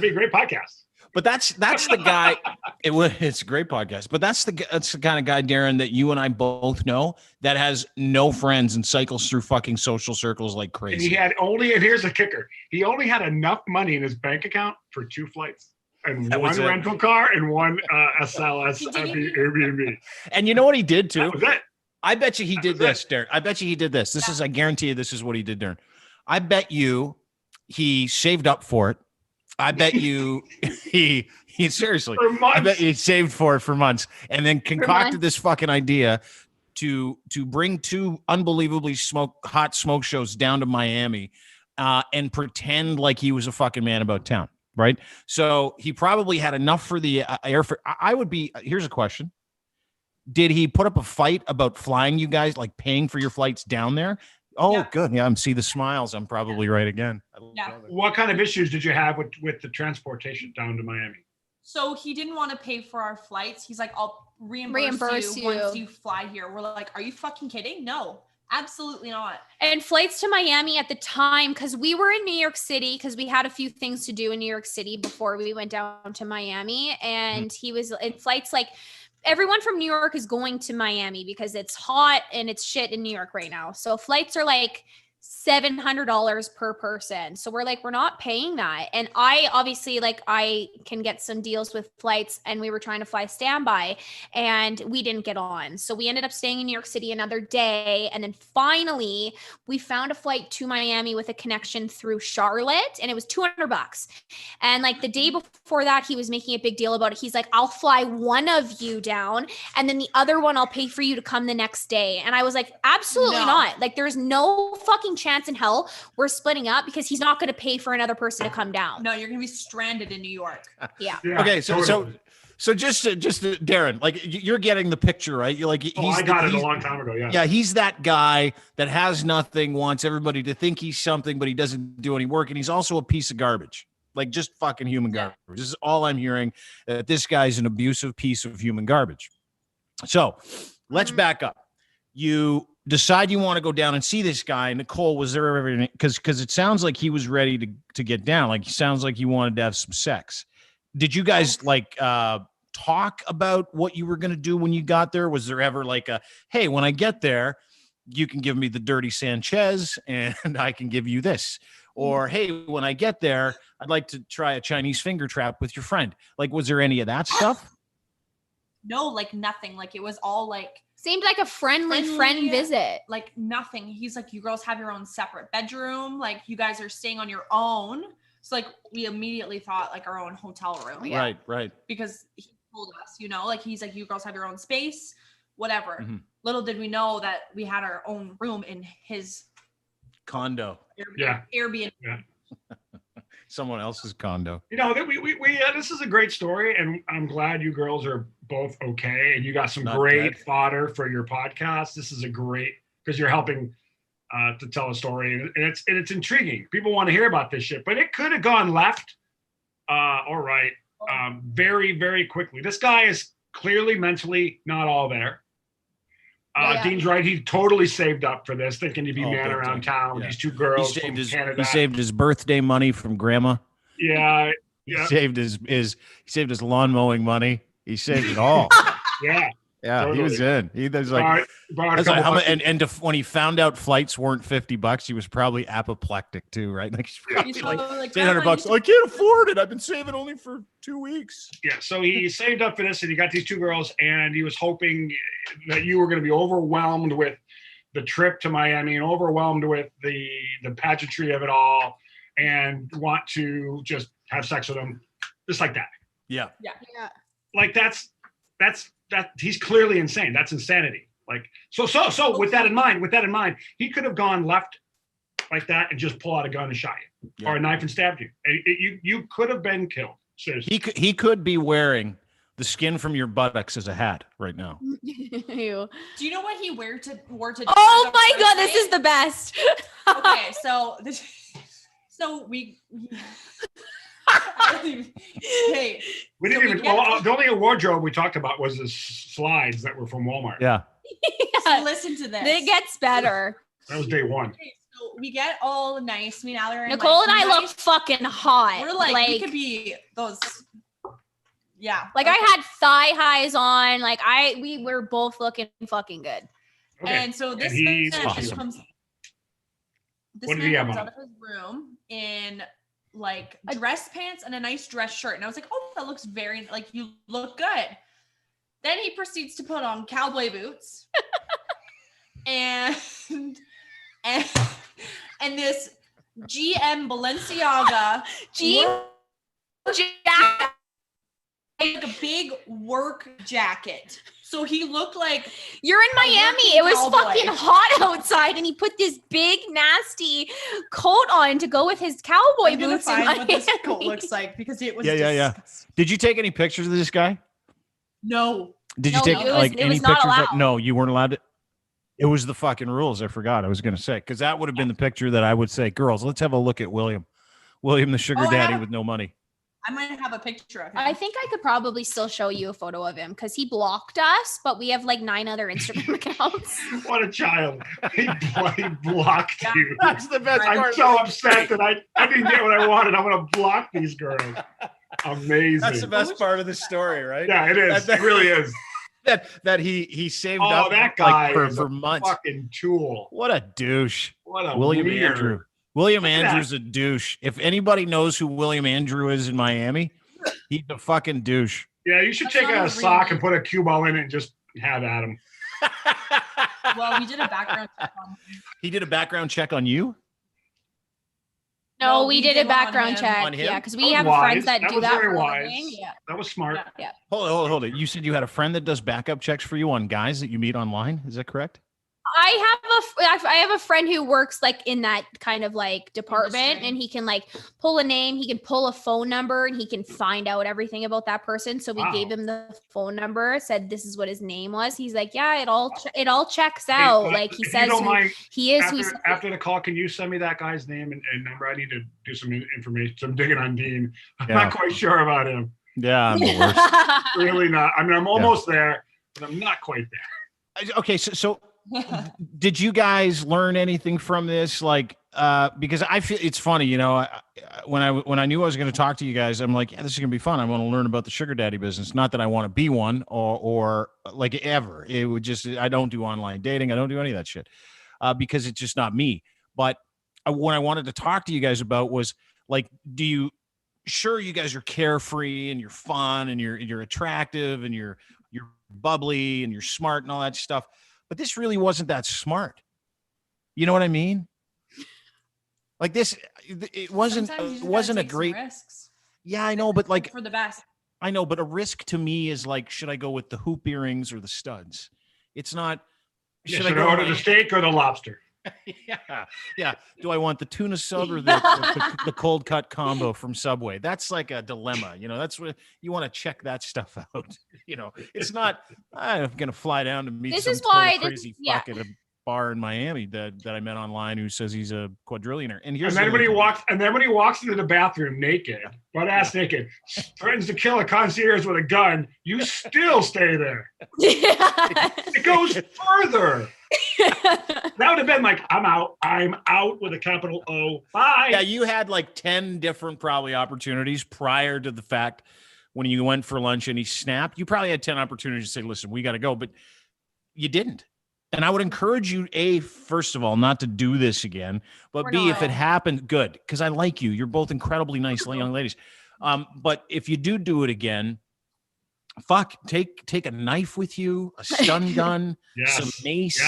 be a great podcast. But that's the guy. It's a great podcast. But that's the kind of guy, Darren, that you and I both know that has no friends and cycles through fucking social circles like And crazy. and here's the kicker. He only had enough money in his bank account for 2 flights and That one was it. rental car and one SLS Airbnb. And you know what he did too? That was it. I bet you he did That was this, Darren. I bet you he did this. I guarantee you this is what he did, Darren. I bet you he saved up for it. I bet you he seriously. For months. I bet he saved for it for months and then concocted months. this fucking idea to bring 2 unbelievably hot smoke shows down to Miami and pretend like he was a fucking man about town, right? So he probably had enough for the airfare. Here's a question. Did he put up a fight about flying you guys, like paying for your flights down there? Oh, Yeah. good. Yeah, I'm see the smiles. I'm probably right again. Yeah. What kind of issues did you have with the transportation down to Miami? So he didn't want to pay for our flights. He's like, I'll Reimburse you you. once you fly here. We're like, are you fucking kidding? No, absolutely not. And flights to Miami at the time, because we were in New York City, because we had a few things to do in New York City before we went down to Miami. And he was in flights like everyone from New York is going to Miami because it's hot and it's shit in New York right now. So flights are like $700 per person. So we're like, we're not paying that. And I obviously, like, I can get some deals with flights, and we were trying to fly standby and we didn't get on. So we ended up staying in New York City another day. And then finally we found a flight to Miami with a connection through Charlotte, and it was $200. And like the day before that, he was making a big deal about it. He's like, I'll fly one of you down, and then the other one I'll pay for you to come the next day. And I was like, absolutely not. Like, there's no fucking chance in hell we're splitting up, because he's not going to pay for another person to come down. No, you're going to be stranded in New York. Yeah. Okay. So just Darren, like, you're getting the picture, right? You're like, I got it a long time ago. Yeah. Yeah. He's that guy that has nothing, wants everybody to think he's something, but he doesn't do any work. And he's also a piece of garbage, like just fucking human garbage. This is all I'm hearing. This guy's an abusive piece of human garbage. So let's back up. You decide you want to go down and see this guy. Nicole, was there ever, because it sounds like he was ready to get down. Like, he sounds like he wanted to have some sex. Did you guys talk about what you were going to do when you got there? Was there ever like a, hey, when I get there, you can give me the dirty Sanchez and I can give you this? Or, hey, when I get there, I'd like to try a Chinese finger trap with your friend. Like, was there any of that stuff? No, like nothing. Like, it was all like, seemed like a friendly friend visit. Like nothing. He's like, you girls have your own separate bedroom. Like, you guys are staying on your own. So like, we immediately thought like our own hotel room. Yeah. Right. Because he told us, like, he's like, you girls have your own space, whatever. Mm-hmm. Little did we know that we had our own room in his condo. Airbnb. Yeah. Someone else's condo. We this is a great story, and I'm glad you girls are both okay, and you got some great fodder for your podcast. This is a great, because you're helping to tell a story, and it's intriguing. People want to hear about this shit, but it could have gone left or right very, very quickly. This guy is clearly mentally not all there. Dean's right. He totally saved up for this, thinking he'd be man around town with these two girls from Canada. He saved his birthday money from grandma. Yeah. He saved his lawn mowing money. He saved it all. Yeah. Totally. He was in. He was like, when he found out flights weren't $50, he was probably apoplectic too, right? Like, he's probably like $800. I can't afford it. I've been saving only for 2 weeks. Yeah. So he saved up for this, and he got these two girls, and he was hoping that you were going to be overwhelmed with the trip to Miami and overwhelmed with the pageantry of it all, and want to just have sex with him, just like that. Yeah. Like that's he's clearly insane. That's insanity. Like, so with that in mind, he could have gone left like that and just pull out a gun and shot you, or a knife and stabbed you. You could have been killed. Seriously. He could be wearing the skin from your buttocks as a hat right now. Do you know what he wore to? Oh my God, this is the best. Okay, so we. Hey, we didn't even. The only wardrobe we talked about was the slides that were from Walmart. Yeah. So listen to this. It gets better. That was day one. Okay, so we get all nice. Me and Allie are Nicole and I look fucking hot. We're like we could be those. Yeah. Like, I had thigh highs on. Like, we were both looking fucking good. Okay. And so this man comes out of his room in like dress pants and a nice dress shirt. And I was like, oh, that looks very, like, you look good. Then he proceeds to put on cowboy boots and this GM Balenciaga jacket, like a big work jacket. So he looked like, you're in Miami. It was fucking hot outside, and he put this big nasty coat on to go with his cowboy boots. I'm gonna find what this coat looks like, because it was disgusting. Did you take any pictures of this guy? No. Did you take any pictures? No, you weren't allowed to. It was the fucking rules. I forgot. I was going to say, because that would have been the picture that I would say, girls, let's have a look at William, the sugar daddy with no money. I might have a picture of him. I think I could probably still show you a photo of him, because he blocked us, but we have like 9 other Instagram accounts. What a child. He blocked you. That's the best part. I'm so upset that I didn't get what I wanted. I'm going to block these girls. Amazing. That's the best part of the story, right? Yeah, it is. It really is. that he saved Oh, up that guy like, is for a months. fucking tool. What a douche. What a William wiener. Andrew. William Look at that. Andrew's a douche. If anybody knows who William Andrew is in Miami, he's a fucking douche. Yeah, you should That's take not a his real sock name. and put a cue ball in it and just have at him. Well, we did a background check on him. He did a background check on you? No, we did a one on background him. check. On him? Yeah, because That we was have wise. friends that That do was that very for a wise. living. Yeah. That was smart. Yeah. Hold it. You said you had a friend that does backup checks for you on guys that you meet online. Is that correct? I have a friend who works like in that kind of like department, Industry. and he can like pull a name, he can pull a phone number, and he can find out everything about that person. So we Wow. gave him the phone number, said this is what his name was. He's like, yeah, it all checks out. Like he If says you don't who mind, he is. Who he says. after the call, can you send me that guy's name and number? I need to do some information, some digging on Dean. I'm Yeah. not quite sure about him. Yeah, I'm the worst. Really not. I mean, I'm almost there, but I'm not quite there. Okay, so did you guys learn anything from this? Like, because I feel it's funny, you know, when I knew I was going to talk to you guys, I'm like, yeah, this is going to be fun. I want to learn about the sugar daddy business. Not that I want to be one or like ever. It would just, I don't do online dating. I don't do any of that shit because it's just not me. But what I wanted to talk to you guys about was like, sure, you guys are carefree and you're fun and you're attractive and you're bubbly and you're smart and all that stuff. But this really wasn't that smart. You know what I mean? Like this, it wasn't a great. Risks Yeah, I know, but like for the best. I know, but a risk to me is like, should I go with the hoop earrings or the studs? It's not. Should I order the steak or the lobster? Yeah. Do I want the tuna sub or the cold cut combo from Subway? That's like a dilemma. You know, that's what you want to check that stuff out. You know, it's not. I'm gonna fly down to meet This some is why total crazy yeah. fuck at a bar in Miami that I met online who says he's a quadrillionaire. And And then when he walks into the bathroom naked, butt ass naked, threatens to kill a concierge with a gun, you still stay there. It goes further. That would have been like, I'm out with a capital O. Bye. Yeah, you had like 10 different probably opportunities prior to the fact when you went for lunch and he snapped. You probably had 10 opportunities to say, listen, we got to go, but you didn't. And I would encourage you, A, first of all, not to do this again, but B, if it happened, good, because I like you. You're both incredibly nice young ladies. But if you do it again, take a knife with you, a stun gun, some mace,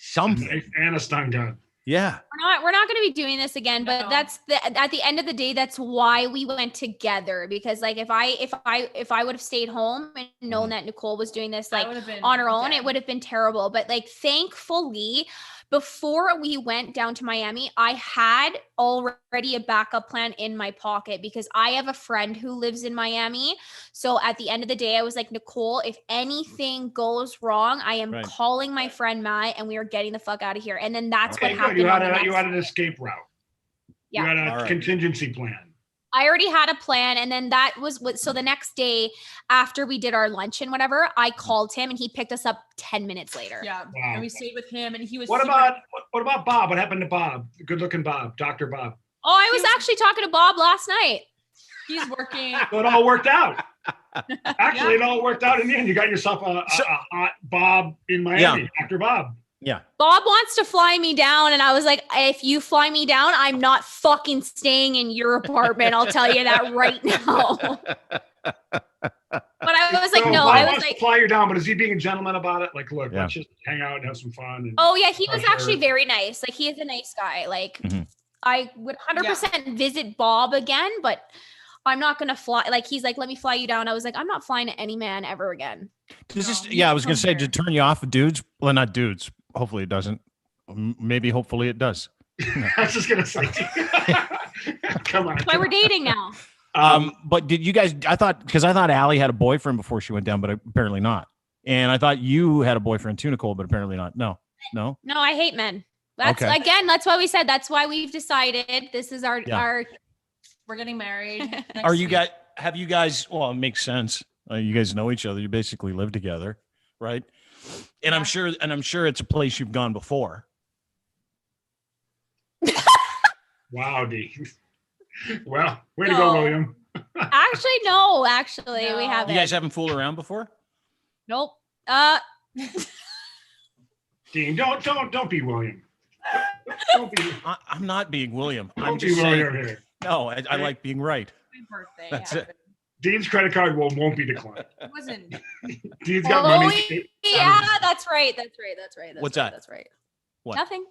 something. A knife and a stun gun. Yeah. We're not going to be doing this again, but No. that's at the end of the day, that's why we went together. Because like if I would have stayed home and known that Nicole was doing this like on her own, it would have been terrible. But like thankfully, before we went down to Miami, I had already a backup plan in my pocket because I have a friend who lives in Miami. So at the end of the day, I was like, Nicole, if anything goes wrong, I am calling my friend Matt and we are getting the fuck out of here. And then that's what happened. You had an escape route. Yeah. You had a contingency plan. I already had a plan. And then that was what, so the next day after we did our lunch and whatever, I called him and he picked us up 10 minutes later. Yeah. Wow. And we stayed with him and he was What about Bob? What happened to Bob? Good looking Bob, Dr. Bob. Oh, I was actually talking to Bob last night. He's working. So it all worked out. Actually, it all worked out in the end. You got yourself a hot Bob in Miami, Dr. Bob. Yeah. Bob wants to fly me down. And I was like, if you fly me down, I'm not fucking staying in your apartment. I'll tell you that right now. But I was like, no, Bob I was wants like, to fly you down, but is he being a gentleman about it? Like, look, let's just hang out and have some fun. And oh yeah, he was actually very nice. Like he is a nice guy. Like I would 100% visit Bob again, but I'm not going to fly. Like he's like, let me fly you down. I was like, I'm not flying to any man ever again. I was going to say, to turn you off of dudes. Well, not dudes. Hopefully it doesn't. Maybe hopefully it does. I was just going to say, come on. That's why we're dating now. But did you guys, I thought Allie had a boyfriend before she went down, but apparently not. And I thought you had a boyfriend too, Nicole, but apparently not. No, I hate men. That's again, that's why we said, that's why we've decided this is our we're getting married. Have you guys, well, it makes sense. You guys know each other. You basically live together, right? And I'm sure it's a place you've gone before. Wow, Dean. Well, way to go, William. Actually, we haven't. You guys haven't fooled around before? Nope. Dean, don't be William. Don't be. I'm not being William. I'm Don't be just saying. William here. No, I like being right. My birthday. That's happened. it. Dean's credit card won't be declined. It wasn't. Dean's got money. Yeah, that's right. What's that? That's right. What? Nothing.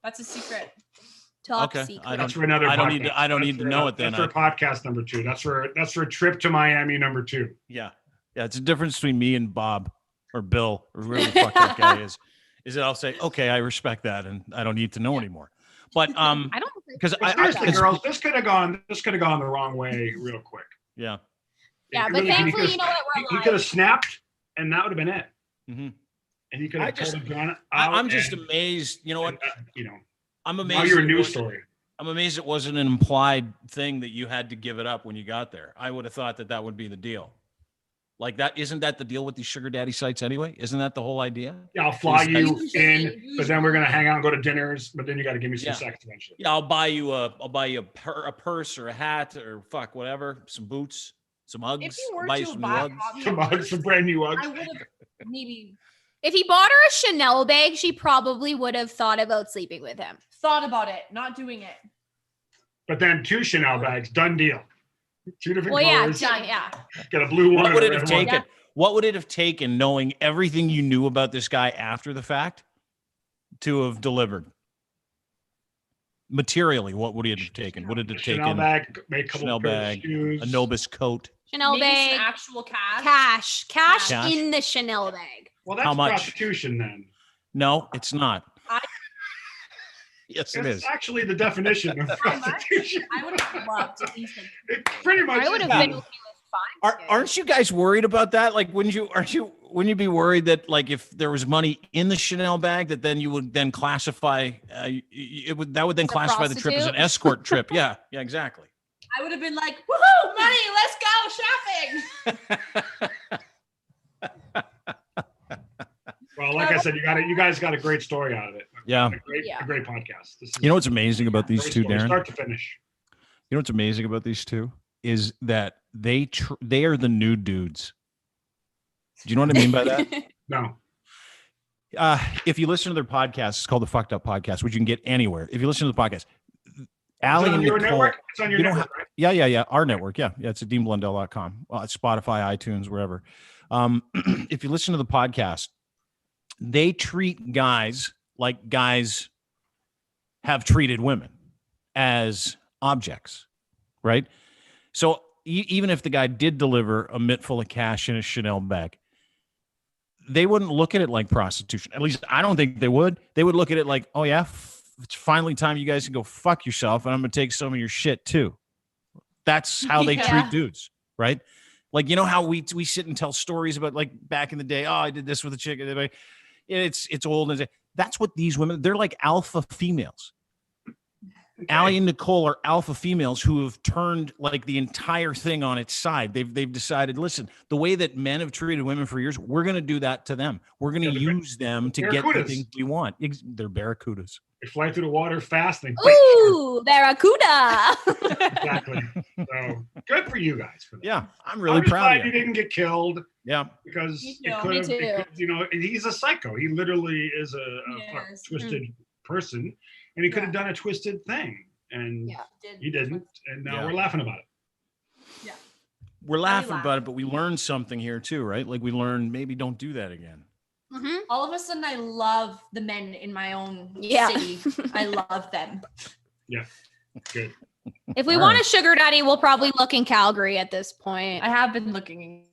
That's a secret. Top Okay, secret. I That's for another. I don't podcast. need to. I don't need to know it then. That's for podcast number 2. That's for trip to Miami number 2. Yeah. It's a difference between me and Bob or Bill or whoever the fuck that guy is. Is that I'll say, okay, I respect that, and I don't need to know anymore. But I don't because Seriously, girls, this could have gone the wrong way real quick. Yeah. Yeah, but thankfully, you know what? We're He could alive. have snapped, and that would have been it. Mm-hmm. And he could have just- totally gone out. I'm just and- amazed. You know what? You know, I'm amazed. now you're a it news wasn't- story. I'm amazed it wasn't an implied thing that you had to give it up when you got there. I would have thought that would be the deal. Like that, isn't that the deal with these sugar daddy sites anyway? Isn't that the whole idea? Yeah, I'll fly you Usually- in, but then we're gonna hang out and go to dinners. But then you got to give me some Yeah. sex eventually. Yeah, I'll buy you a purse or a hat or fuck whatever, some boots, some Uggs. If you I'll were buy you to some buy Uggs. Some brand new I Uggs. would have maybe If he bought her a Chanel bag, she probably would have thought about sleeping with him. thought about it, not doing it. But then 2 Chanel bags, done deal. 2 different Well, yeah, colors. yeah. Got a blue one. What would and it a have red one. taken? What would it have taken, knowing everything you knew about this guy after the fact, to have delivered? Materially, what would it have taken? Would it have Chanel taken bag, make a couple Chanel pair of bag, shoes. a Nobis coat? Chanel Maybe some bag, actual cash. cash Cash. in the Chanel bag. Well, that's How much? prostitution then. No, it's not. I- Yes, it It's is. actually the definition of How much? prostitution. I would have loved at least. It pretty much I would have is. been okay with 5. Aren't you guys worried about that? Like, wouldn't you be worried that like if there was money in the Chanel bag that then you would then classify that would then As a classify the trip as an prostitute? escort trip? Yeah, exactly. I would have been like, woohoo, money, let's go shopping. Well, like I said, you guys got a great story out of it. Yeah. A great podcast. This is You know what's amazing about these great two, story, Darren? start to finish. You know what's amazing about these two is that they are the new dudes. Do you know what I mean by that? No. If you listen to their podcast, it's called the Fucked Up Podcast, which you can get anywhere. If you listen to the podcast, Allie Is it on and your Nicole. network? It's on your you know network, right? Yeah. Our network. Yeah. It's at deanblundell.com. It's Spotify, iTunes, wherever. If you listen to the podcast, they treat guys like guys have treated women as objects, right? So even if the guy did deliver a mitt full of cash in a Chanel bag, they wouldn't look at it like prostitution. At least I don't think they would. They would look at it like, oh yeah, it's finally time you guys can go fuck yourself, and I'm gonna take some of your shit too. That's how they Yeah. treat dudes, right? Like, you know how we sit and tell stories about like back in the day, oh, I did this with a chick. It's old. And that's what these women, they're like alpha females. Allie and Nicole are alpha females who have turned like the entire thing on its side. They've decided, listen, the way that men have treated women for years, we're going to do that to them. We're going to use them to get the barracudas. things we want. They're barracudas. They fly through the water fast and Ooh, Barracuda. exactly. So good for you guys for that. Yeah, I'm really I'm just proud glad of you you. didn't get killed Yeah. because Me it too, could me have, too. you know, he's a psycho. He literally is a Yes. twisted person, and he could have done a twisted thing, and Yeah. he didn't, and now Yeah. we're laughing about it. We're laughing laugh. about it, but we learned something here too, right? Like we learned maybe don't do that again. Mhm. All of a sudden, I love the men in my own Yeah. city. I love them. Good. If we All want right. a sugar daddy, we'll probably look in Calgary at this point. I have been looking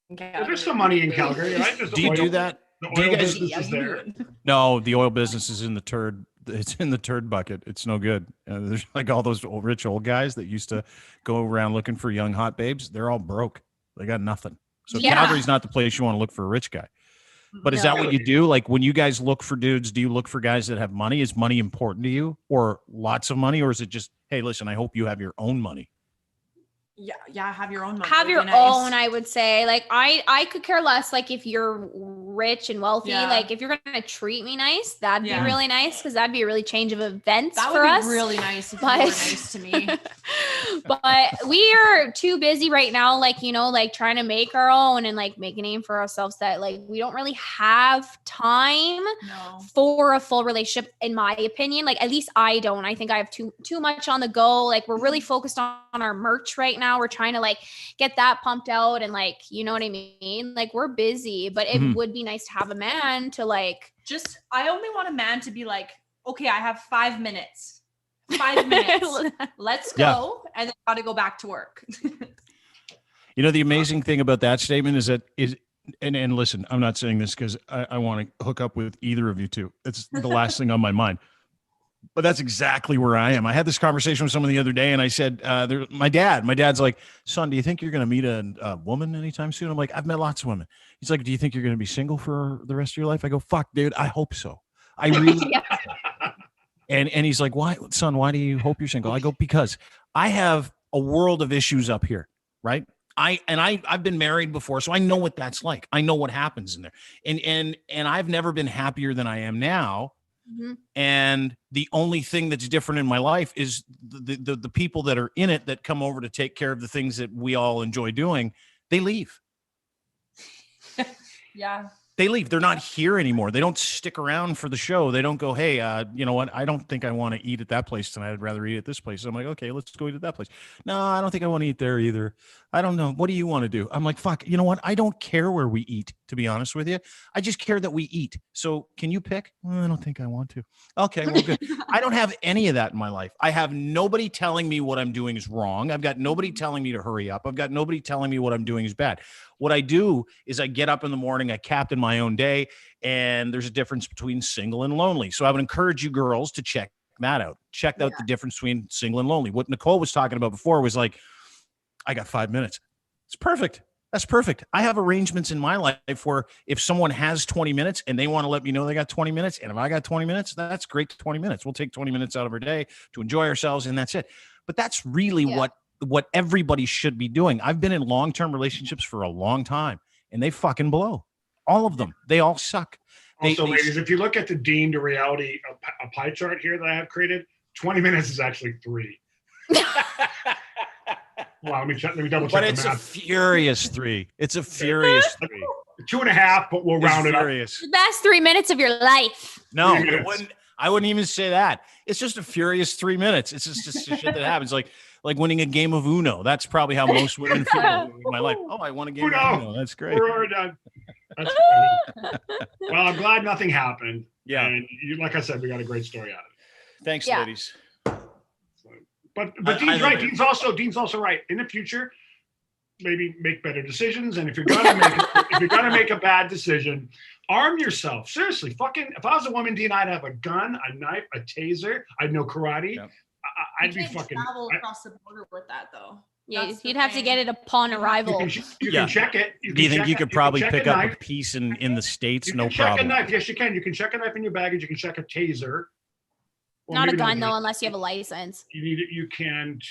in Calgary. There's some money in Calgary, right? There's Do you oil- do that? The Do you oil guys- business Yeah, is you there. do it. No, the oil business is in the turd. It's in the turd bucket. It's no good. There's like all those rich old guys that used to go around looking for young hot babes. They're all broke. They got nothing. So Yeah. Calgary's not the place you want to look for a rich guy. But is that what you do? Like when you guys look for dudes, do you look for guys that have money? Is money important to you, or lots of money, or is it just, hey, listen, I hope you have your own money? Yeah, have your own money. Have Would your be nice. own, I would say. Like I could care less like if you're rich and wealthy, Yeah. like if you're gonna treat me nice, that'd Yeah. be really nice because that'd be a really change of events That for would be us. really nice if you But- were nice to me. But we are too busy right now, like, you know, like trying to make our own and like make a name for ourselves that like we don't really have time No. for a full relationship, in my opinion. Like, at least I don't. I think I have too much on the go. Like, we're really focused on our merch right now. We're trying to like get that pumped out and like, you know what I mean? Like, we're busy, but it Mhm. would be nice to have a man to like. Just, I only want a man to be like, okay, I have 5 minutes. 5 minutes. Let's go. And then gotta go back to work. You know, the amazing thing about that statement is that and listen, I'm not saying this because I want to hook up with either of you two. It's the last thing on my mind. But that's exactly where I am. I had this conversation with someone the other day, and I said, my dad's like, son, do you think you're going to meet a woman anytime soon? I'm like, I've met lots of women. He's like, do you think you're going to be single for the rest of your life? I go, fuck, dude, I hope so. I really. And he's like, why, son, why do you hope you're single? I go, because I have a world of issues up here, right? I've been married before, so I know what that's like. I know what happens in there. And I've never been happier than I am now. Mm-hmm. And the only thing that's different in my life is the people that are in it that come over to take care of the things that we all enjoy doing. They leave. Yeah. They leave. They're not here anymore. They don't stick around for the show. They don't go, hey, you know what? I don't think I want to eat at that place tonight. I'd rather eat at this place. So I'm like, okay, let's go eat at that place. No, I don't think I want to eat there either. I don't know. What do you want to do? I'm like, fuck, you know what? I don't care where we eat, to be honest with you. I just care that we eat. So can you pick? Well, I don't think I want to. Okay, well, good. I don't have any of that in my life. I have nobody telling me what I'm doing is wrong. I've got nobody telling me to hurry up. I've got nobody telling me what I'm doing is bad. What I do is I get up in the morning, I captain my own day, and there's a difference between single and lonely. So I would encourage you girls to check that out. Check out the difference between single and lonely. What Nicole was talking about before was like, I got 5 minutes. It's perfect. That's perfect. I have arrangements in my life where if someone has 20 minutes and they want to let me know they got 20 minutes, and if I got 20 minutes, that's great. 20 minutes. We'll take 20 minutes out of our day to enjoy ourselves, and that's it. But that's really what everybody should be doing. I've been in long-term relationships for a long time, and they fucking blow. All of them. They all suck. Also, ladies, if you look at the Dean to reality a pie chart here that I have created, 20 minutes is actually 3. Well, let me double check. But it's the a math. furious 3. It's a furious 3. 2.5, but we'll round it up. Furious. The best 3 minutes of your life. No, 3 minutes. I wouldn't even say that. It's just a furious 3 minutes. It's just shit that happens. Like winning a game of Uno. That's probably how most women feel in my life. Oh, I won a game of Uno. That's great. We're done. That's well, I'm glad nothing happened. Yeah. And like I said, we got a great story out of it. Thanks, Yeah. ladies. But I Dean's right. think- Dean's also right. In the future, maybe make better decisions. And if you're gonna make a bad decision, arm yourself. Seriously, fucking. If I was a woman, Dean, I'd have a gun, a knife, a taser. I'd know karate. Yep. I'd You be can't fucking. travel across the border with that though. Yeah, That's the you'd have to thing. get it upon arrival. You Yeah. can check it. Do you think you could probably check pick a up knife. a piece in the States? You No can check problem. a knife. Yes, you can. You can check a knife in your baggage. You can check a taser. Well, Not a maybe gun though, unless you have a license. You need it. You can't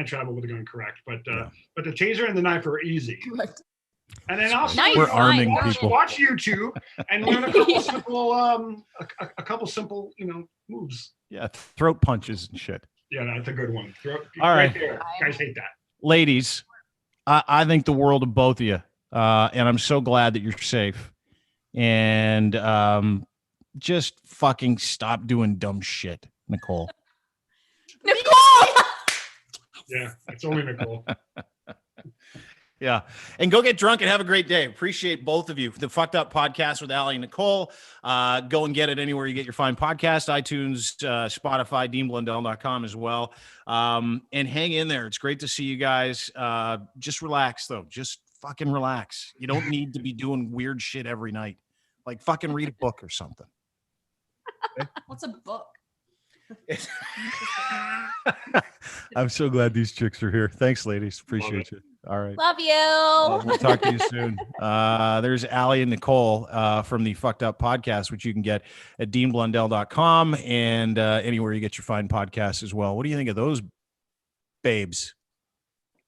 travel with a gun, correct? But Yeah. but the taser and the knife are easy. And then also Now We're you're arming fine. people. watch YouTube and learn a couple simple a couple simple moves. Yeah, throat punches and shit. Yeah, that's a good one. All right. There. Guys hate that. Ladies, I think the world of both of you, and I'm so glad that you're safe. And just fucking stop doing dumb shit, Nicole. Nicole! Yeah, it's only Nicole. Yeah. And go get drunk and have a great day. Appreciate both of you. The Fucked Up Podcast with Allie and Nicole. Go and get it anywhere you get your fine podcast, iTunes, Spotify, DeanBlundell.com as well. And hang in there. It's great to see you guys. Just relax, though. Just fucking relax. You don't need to be doing weird shit every night. Like fucking read a book or something. What's a book? I'm so glad these chicks are here. Thanks, ladies. Appreciate you. All right. Love you. We'll talk to you soon. There's Allie and Nicole from the Fucked Up Podcast, which you can get at DeanBlundell.com and anywhere you get your fine podcasts as well. What do you think of those babes?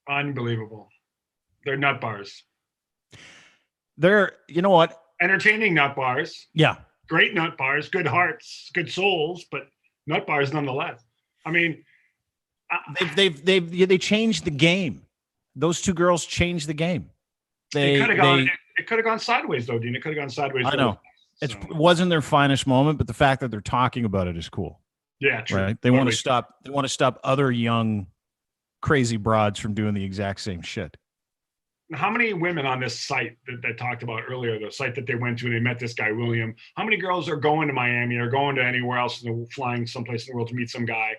Unbelievable. They're nut bars. You know what? entertaining nut bars. Yeah. Great nut bars, good hearts, good souls, but nut bars nonetheless. I mean, they changed the game. Those two girls changed the game. It could have gone sideways though, Dean. It could have gone sideways. I know. It wasn't their finest moment, but the fact that they're talking about it is cool. Yeah, true. Right? They want to stop. They want to stop other young, crazy broads from doing the exact same shit. How many women on this site that talked about earlier, the site that they went to and they met this guy, William, how many girls are going to Miami or going to anywhere else, flying someplace in the world to meet some guy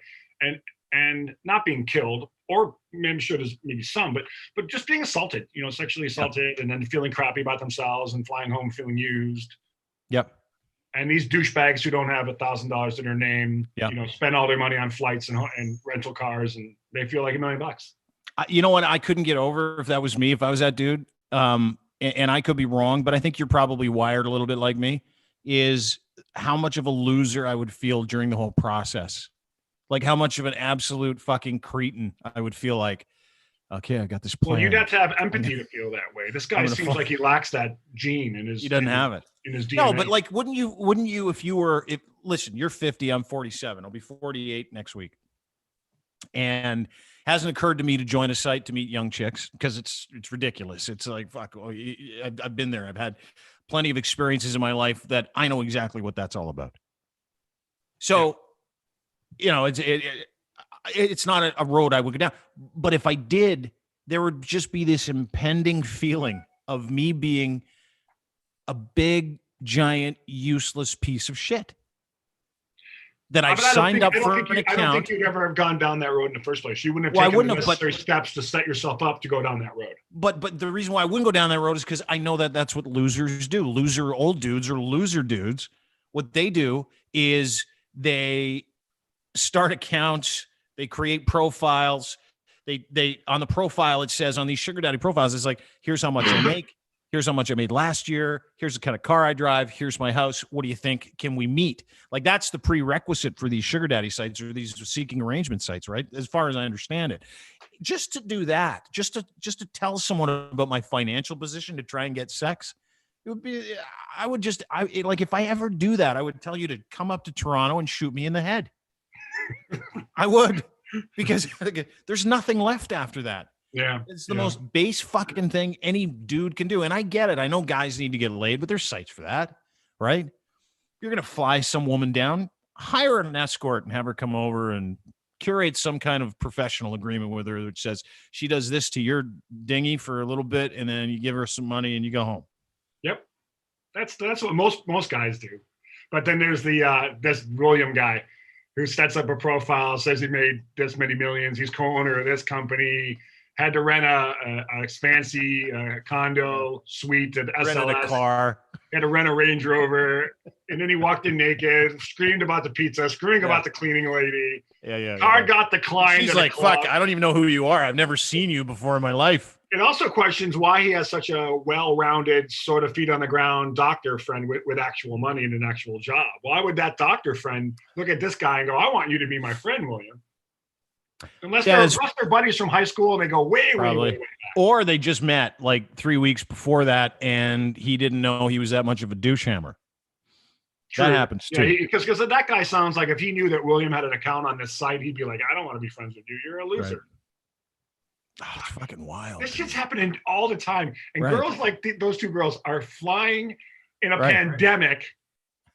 and not being killed, or I'm sure there's maybe some, but just being assaulted, sexually assaulted, and then feeling crappy about themselves and flying home feeling used. Yep. And these douchebags who don't have $1,000 in their name, spend all their money on flights and rental cars, and they feel like $1 million. You know what? I couldn't get over if that was me, if I was that dude. And I could be wrong, but I think you're probably wired a little bit like me, is how much of a loser I would feel during the whole process. Like how much of an absolute fucking cretin I would feel like, okay, I got this plan. Well, you'd have to have empathy to feel that way. This guy seems like he lacks that gene in his. He doesn't have it in his DNA. No, but like, wouldn't you if you were? Listen, you're 50, I'm 47. I'll be 48 next week, and hasn't occurred to me to join a site to meet young chicks because it's ridiculous. It's like fuck. I've been there. I've had plenty of experiences in my life that I know exactly what that's all about. So, it's not a road I would go down. But if I did, there would just be this impending feeling of me being a big, giant, useless piece of shit. That I've signed up for an account. I don't think you'd ever have gone down that road in the first place. You wouldn't have taken the necessary steps to set yourself up to go down that road. But the reason why I wouldn't go down that road is because I know that that's what losers do. Loser old dudes or loser dudes. What they do is they start accounts. They create profiles. They on the profile, it says on these sugar daddy profiles, it's like, here's how much I make. Here's how much I made last year. Here's the kind of car I drive. Here's my house. What do you think? Can we meet? Like that's the prerequisite for these sugar daddy sites or these seeking arrangement sites, right? As far as I understand it, just to do that, just to tell someone about my financial position to try and get sex, it would be. Like if I ever do that, I would tell you to come up to Toronto and shoot me in the head. I would, because there's nothing left after that. Yeah. It's the most base fucking thing any dude can do. And I get it. I know guys need to get laid, but there's sites for that, right? You're going to fly some woman down, hire an escort and have her come over and curate some kind of professional agreement with her that says she does this to your dinghy for a little bit and then you give her some money and you go home. Yep. That's what most guys do. But then there's this William guy who sets up a profile, says he made this many millions. He's co-owner of this company. Had to rent a fancy condo suite at SLS. Rented a car. Had to rent a Range Rover. And then he walked in naked, screamed about the pizza, screaming about the cleaning lady. Car got declined. She's like, fuck, I don't even know who you are. I've never seen you before in my life. It also questions why he has such a well-rounded, sort of feet on the ground doctor friend with actual money and an actual job. Why would that doctor friend look at this guy and go, I want you to be my friend, William? Unless they're buddies from high school and they go way back. Or they just met like 3 weeks before that and he didn't know he was that much of a douche hammer. True. That happens too. Yeah, because that guy sounds like if he knew that William had an account on this site, he'd be like, I don't want to be friends with you. You're a loser. Right. Oh, it's fucking wild. This shit's happening all the time. And girls like those two girls are flying in a pandemic.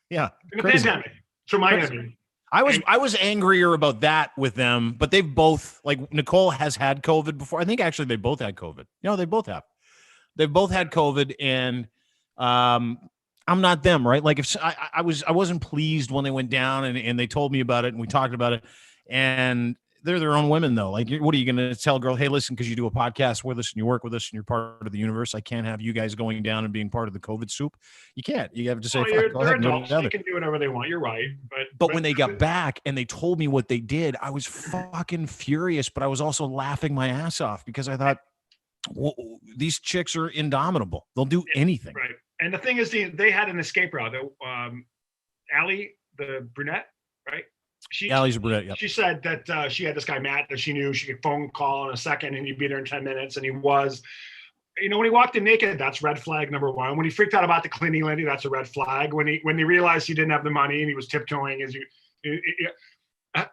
Yeah. In a pandemic to Miami. I was angrier about that with them, but they've both, like Nicole has had COVID before. I think actually they both had COVID. They both have. They've both had COVID, and I'm not them, right? Like if I wasn't pleased when they went down and they told me about it and we talked about it, and they're their own women though. Like, what are you going to tell a girl? Hey, listen, because you do a podcast with us and you work with us and you're part of the universe, I can't have you guys going down and being part of the COVID soup. You can't. You have to say, they're adults. They can do whatever they want. You're right. But when they got back and they told me what they did, I was fucking furious, but I was also laughing my ass off because I thought, well, these chicks are indomitable. They'll do anything. Right. And the thing is, they had an escape route. Allie, the brunette, right? Allie's a brunette, yep. She said that she had this guy, Matt, that she knew she could phone call in a second and he'd be there in 10 minutes. And he was. when he walked in naked, that's red flag number one. When he freaked out about the cleaning lady, that's a red flag. When he realized he didn't have the money and he was tiptoeing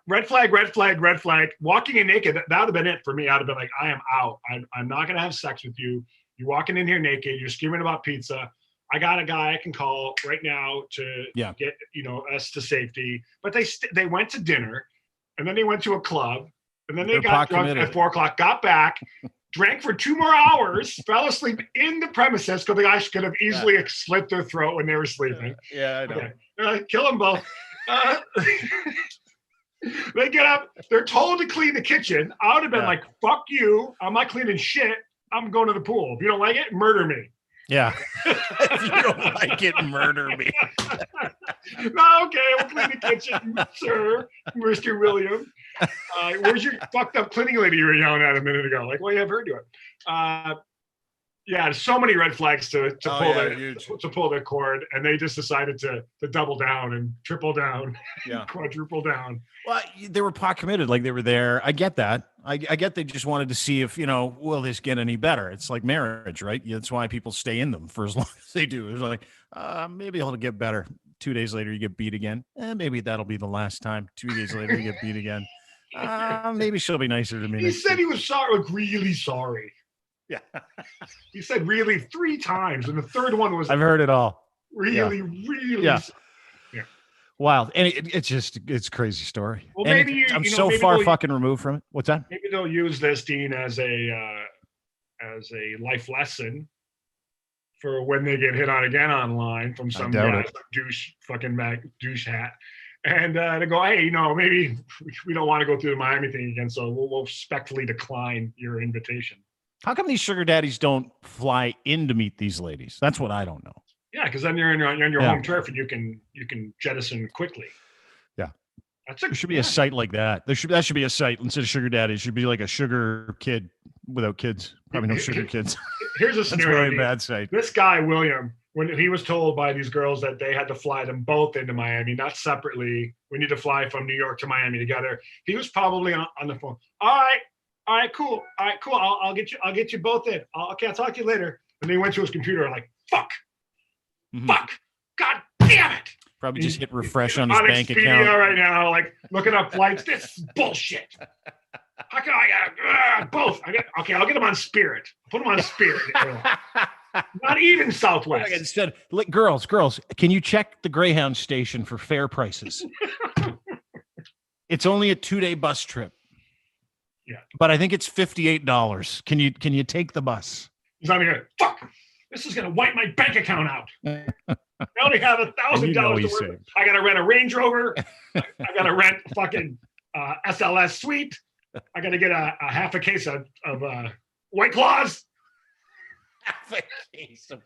red flag, red flag, red flag. Walking in naked, that would have been it for me. I'd have been like, I am out. I'm not going to have sex with you. You're walking in here naked. You're screaming about pizza. I got a guy I can call right now to get, us to safety. But they went to dinner, and then they went to a club, and then they got drunk at 4:00, got back, drank for 2 more hours, fell asleep in the premises because the guys could have easily slit their throat when they were sleeping. Yeah, I know. Okay. Kill them both. They get up. They're told to clean the kitchen. I would have been like, fuck you. I'm not cleaning shit. I'm going to the pool. If you don't like it, murder me. Yeah. If you don't like it, murder me. No, okay. We'll clean the kitchen, sir, Mr. William. Where's your fucked up cleaning lady you were yelling at a minute ago? Like, well, you have her do it. There's so many red flags to pull their cord, and they just decided to double down and triple down, quadruple down. Well, they were pot committed, like they were there. I get that. I get they just wanted to see if will this get any better? It's like marriage, right? That's why people stay in them for as long as they do. It's like maybe it'll get better. 2 days later, you get beat again. Maybe that'll be the last time. 2 days later, you get beat again. Maybe she'll be nicer to me. He said he was sorry, like really sorry. Yeah. He said really 3 times, and the third one was I've heard it all. Really. Yeah. Wild. And it's crazy story. Well, maybe I'm so far fucking removed from it. What's that? Maybe they'll use this, Dean, as a life lesson for when they get hit on again online from some douche hat. And they go, hey, maybe we don't want to go through the Miami thing again, so we'll respectfully decline your invitation. How come these sugar daddies don't fly in to meet these ladies? That's what I don't know. Yeah, because then you're on your home turf and you can jettison quickly. Yeah, there should be a site like that. That should be a site instead of sugar daddy. It should be like a sugar kid without kids. Probably no sugar kids. Here's a scenario. That's really a bad site. This guy William, when he was told by these girls that they had to fly them both into Miami, not separately, we need to fly from New York to Miami together. He was probably on the phone. All right, cool. I'll get you both in. I'll talk to you later. And then he went to his computer like, fuck, God damn it. Probably just hit refresh on his bank account right now, like looking up flights. This is bullshit. How can I both? I'll get him on Spirit. Put him on Spirit. Not even Southwest. Instead, girls, can you check the Greyhound station for fare prices? It's only a 2-day bus trip. Yeah, but I think it's $58. Can you take the bus? He's on here. Fuck! This is gonna wipe my bank account out. I only have $1,000 to work. I gotta rent a Range Rover. I gotta rent a fucking SLS suite. I gotta get a half a case of White Claws. Half a case of.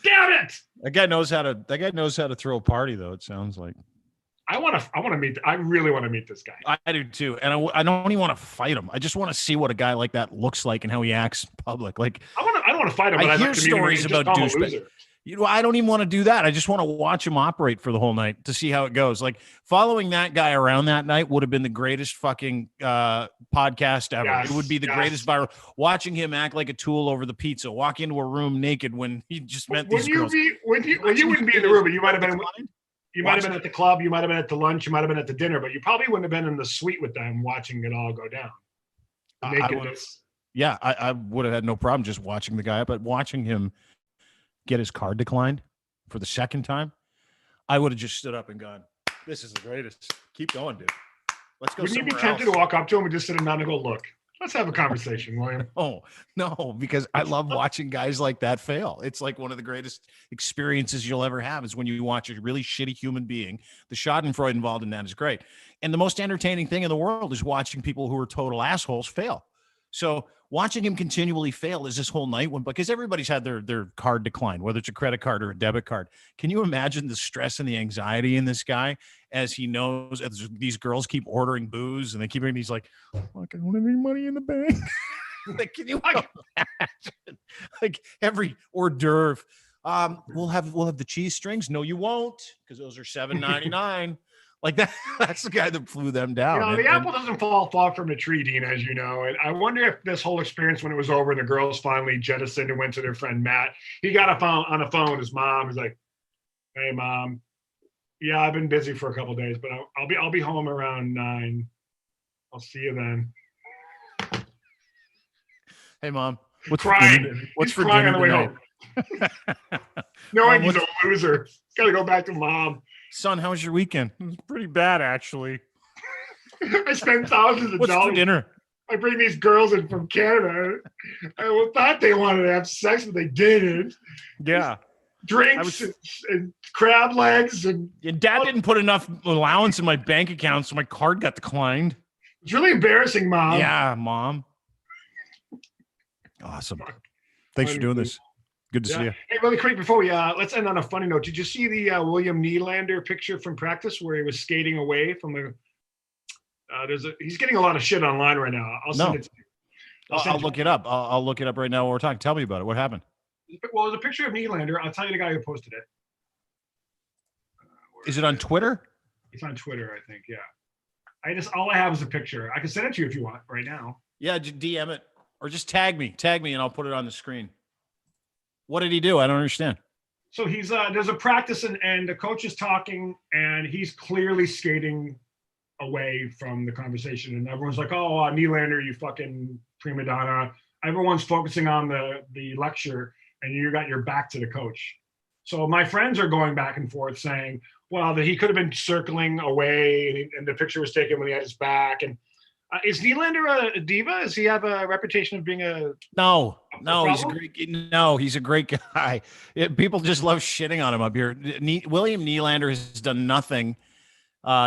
Damn it! That guy knows how to throw a party, though. It sounds like. I really want to meet this guy. I do too. And I don't even want to fight him. I just want to see what a guy like that looks like and how he acts in public. Like I don't want to fight him, but I hear stories about douchebags. I don't even want to do that. I just want to watch him operate for the whole night to see how it goes. Like following that guy around that night would have been the greatest fucking podcast ever. Yes, it would be the greatest viral. Watching him act like a tool over the pizza, walk into a room naked when he just met these girls. You wouldn't be in the room, but you might have been. You might have been at the club, you might have been at the lunch, you might have been at the dinner, but you probably wouldn't have been in the suite with them watching it all go down. I would have had no problem just watching the guy, but watching him get his card declined for the second time, I would have just stood up and gone, this is the greatest. Keep going, dude. Let's go. Wouldn't you be tempted to walk up to him and just sit him down and go, look, let's have a conversation, William? No, because I love watching guys like that fail. It's like one of the greatest experiences you'll ever have is when you watch a really shitty human being. The Schadenfreude involved in that is great. And the most entertaining thing in the world is watching people who are total assholes fail. So watching him continually fail is this whole night because everybody's had their card declined, whether it's a credit card or a debit card. Can you imagine the stress and the anxiety in this guy as he knows as these girls keep ordering booze and they keep hearing these like, I don't have any money in the bank. Like, can you imagine? Like every hors d'oeuvre. We'll have the cheese strings. No, you won't, because those are $7.99. Like that. That's the guy that flew them down. You know, the apple doesn't fall far from the tree, Dean, as you know. And I wonder if this whole experience, when it was over and the girls finally jettisoned and went to their friend Matt, he got on the phone with his mom. He's like, "Hey, Mom, yeah, I've been busy for a couple of days, but I'll be home around 9. I'll see you then." Hey, Mom, what's crying? What's He's for crying dinner on the way tonight? home, knowing he's a loser. Got to go back to Mom. Son, how was your weekend? It was pretty bad, actually. I spent thousands of What's dollars. for dinner? I bring these girls in from Canada. I thought they wanted to have sex, but they didn't. Yeah. Drinks and crab legs. And Dad didn't put enough allowance in my bank account, so my card got declined. It's really embarrassing, Mom. Yeah, Mom. Awesome. Thanks for doing this. Good to see you. Hey, really quick before we let's end on a funny note. Did you see the William Nylander picture from practice where he was skating away from the? He's getting a lot of shit online right now. I'll send it to you. I'll look it up. I'll look it up right now while we're talking. Tell me about it. What happened? Well, there's a picture of Nylander. I'll tell you the guy who posted it. Is it on Twitter? It's on Twitter, I think. Yeah. All I have is a picture. I can send it to you if you want right now. Yeah, DM it or just tag me, and I'll put it on the screen. What did he do? I don't understand. So he's there's a practice and the coach is talking and he's clearly skating away from the conversation and everyone's like, "Oh, Nylander, you fucking prima donna." Everyone's focusing on the lecture and you got your back to the coach. So my friends are going back and forth saying, well, that he could have been circling away and the picture was taken when he had his back. And is Nylander a diva? Does he have a reputation of being No, he's a great guy. People just love shitting on him up here. William Nylander has done nothing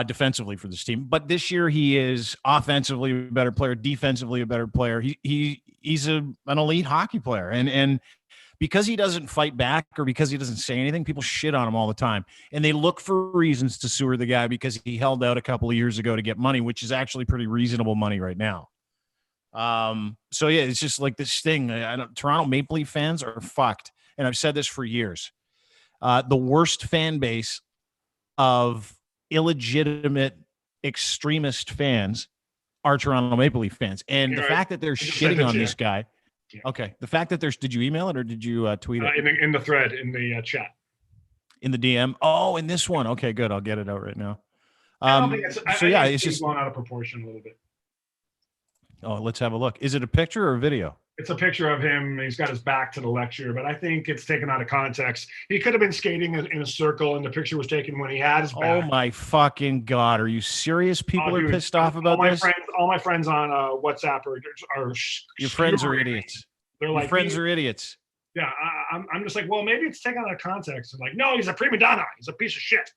defensively for this team, but this year he is offensively a better player, defensively a better player. He's an elite hockey player, and because he doesn't fight back or because he doesn't say anything, people shit on him all the time. And they look for reasons to sewer the guy because he held out a couple of years ago to get money, which is actually pretty reasonable money right now. So yeah, it's just like this thing. Toronto Maple Leaf fans are fucked. And I've said this for years. The worst fan base of illegitimate extremist fans are Toronto Maple Leaf fans. And the fact that they're shitting on this guy. Yeah. Okay. The fact that did you email it or did you tweet it? In the thread, in the chat. In the DM? Oh, in this one. Okay, good. I'll get it out right now. I don't think it's it's just going out of proportion a little bit. Oh, let's have a look. Is it a picture or a video? It's a picture of him. He's got his back to the lecture, but I think it's taken out of context. He could have been skating in a circle, and the picture was taken when he had his back. Oh my fucking God! Are you serious? People are pissed off about this. All my friends on WhatsApp are your friends are idiots. They're like, your friends are idiots. Yeah, I'm just like, well, maybe it's taken out of context. And like, no, he's a prima donna. He's a piece of shit.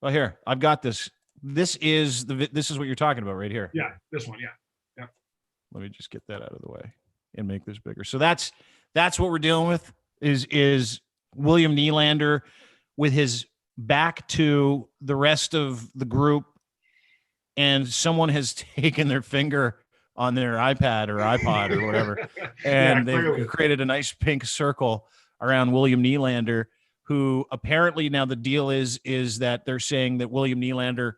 Well, here I've got this. This is what you're talking about right here. Yeah, this one. Yeah. Let me just get that out of the way and make this bigger. So that's what we're dealing with is William Nylander with his back to the rest of the group, and someone has taken their finger on their iPad or iPod or whatever, and they've created a nice pink circle around William Nylander, who apparently now the deal is that they're saying that William Nylander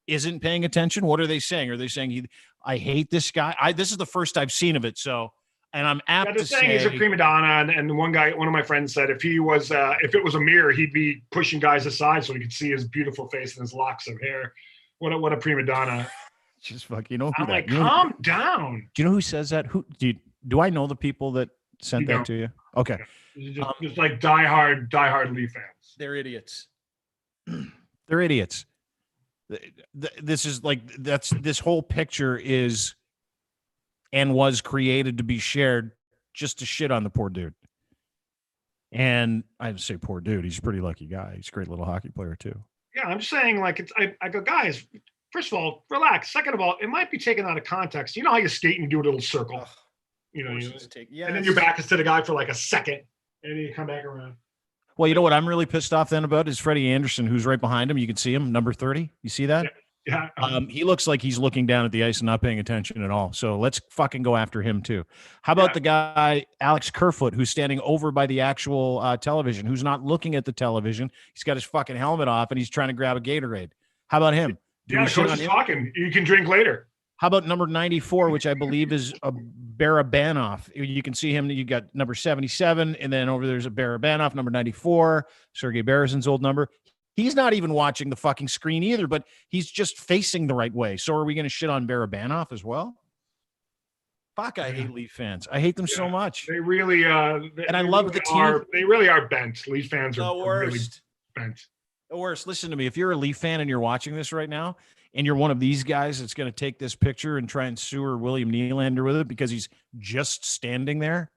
isn't paying attention. What are they saying? Are they saying I hate this guy? This is the first I've seen of it. So, and I'm apt to say he's a prima donna. And one of my friends said if it was a mirror, he'd be pushing guys aside so he could see his beautiful face and his locks of hair. What a prima donna. Just fuck, you know. I'm like, calm down. Do you know who says that? Who do I know the people that sent that to you? Okay, just like diehard Leaf fans. They're idiots. They're idiots. This is like this whole picture is and was created to be shared just to shit on the poor dude. And I'd say poor dude. He's a pretty lucky guy. He's a great little hockey player too. Yeah, I'm just saying, like, I go, guys, first of all, relax. Second of all, it might be taken out of context. You know how you skate and you do a little circle, and then your back is to the guy for like a second, and then you come back around. Well, you know what I'm really pissed off then about is Freddie Anderson, who's right behind him. You can see him, number 30. You see that? Yeah. He looks like he's looking down at the ice and not paying attention at all. So let's fucking go after him too. How about the guy, Alex Kerfoot, who's standing over by the actual television, who's not looking at the television. He's got his fucking helmet off and he's trying to grab a Gatorade. How about him? Yeah, the coach is talking. You can drink later. How about number 94, which I believe is a Barabanov? You can see him. You got number 77, and then over there's a Barabanov, number 94, Sergei Berezyn's old number. He's not even watching the fucking screen either, but he's just facing the right way. So are we going to shit on Barabanov as well? Fuck, I hate Leaf fans. I hate them so much. They really and I love the team. They really are bent. Leaf fans are really bent. The worst. Listen to me. If you're a Leaf fan and you're watching this right now, and you're one of these guys that's going to take this picture and try and sewer William Nylander with it because he's just standing there,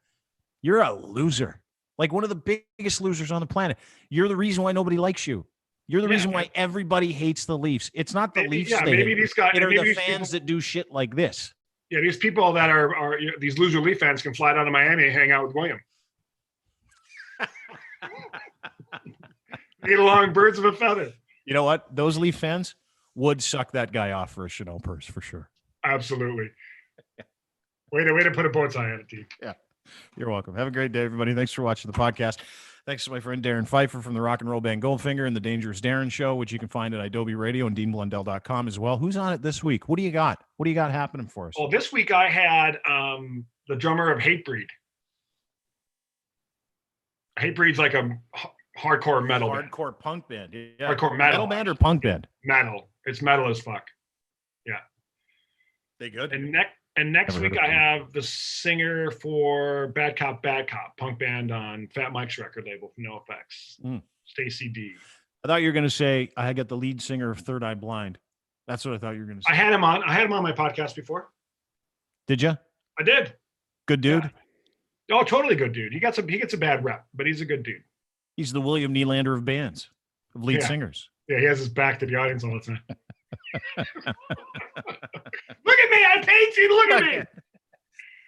you're a loser. Like one of the biggest losers on the planet. You're the reason why nobody likes you. You're the reason why everybody hates the Leafs. It's not the Leafs. Yeah, maybe these guys. It are the fans that do shit like this. Yeah, these people that are these loser Leaf fans can fly down to Miami and hang out with William. Get along, birds of a feather. You know what? Those Leaf fans would suck that guy off for a Chanel purse for sure. Absolutely. Way to put a bow tie on it, T. Yeah. You're welcome. Have a great day, everybody. Thanks for watching the podcast. Thanks to my friend Darren Pfeiffer from the Rock and Roll Band Goldfinger and the Dangerous Darren Show, which you can find at Adobe Radio and DeanBlundell.com as well. Who's on it this week? What do you got? What do you got happening for us? Well, this week I had the drummer of Hatebreed. Hatebreed's like a hardcore metal hardcore band. Punk band. Yeah. Hardcore metal band or punk band? Metal. It's metal as fuck. Yeah. They good? And next week I have the singer for Bad Cop, punk band on Fat Mike's record label for NoFX, Stacey D. I thought you were going to say I got the lead singer of Third Eye Blind. That's what I thought you were going to say. I had him on my podcast before. Did you? I did. Good dude? Yeah. Oh, totally good dude. He gets a bad rep, but he's a good dude. He's the William Nylander of bands, of lead singers. Yeah, he has his back to the audience all the time. Look at me, I paid you. Look at me.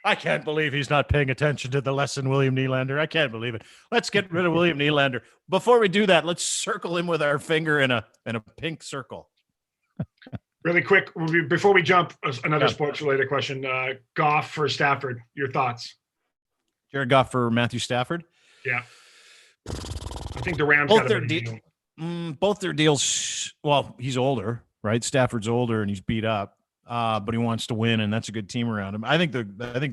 I can't believe he's not paying attention to the lesson, William Nylander. I can't believe it. Let's get rid of William Nylander. Before we do that, let's circle him with our finger in a pink circle. Really quick, before we jump, another sports-related question. Goff for Stafford, your thoughts? Jared Goff for Matthew Stafford? Yeah. I think the Rams got a better deal. Both their deals, well, he's older, right? Stafford's older and he's beat up, but he wants to win, and that's a good team around him. I think the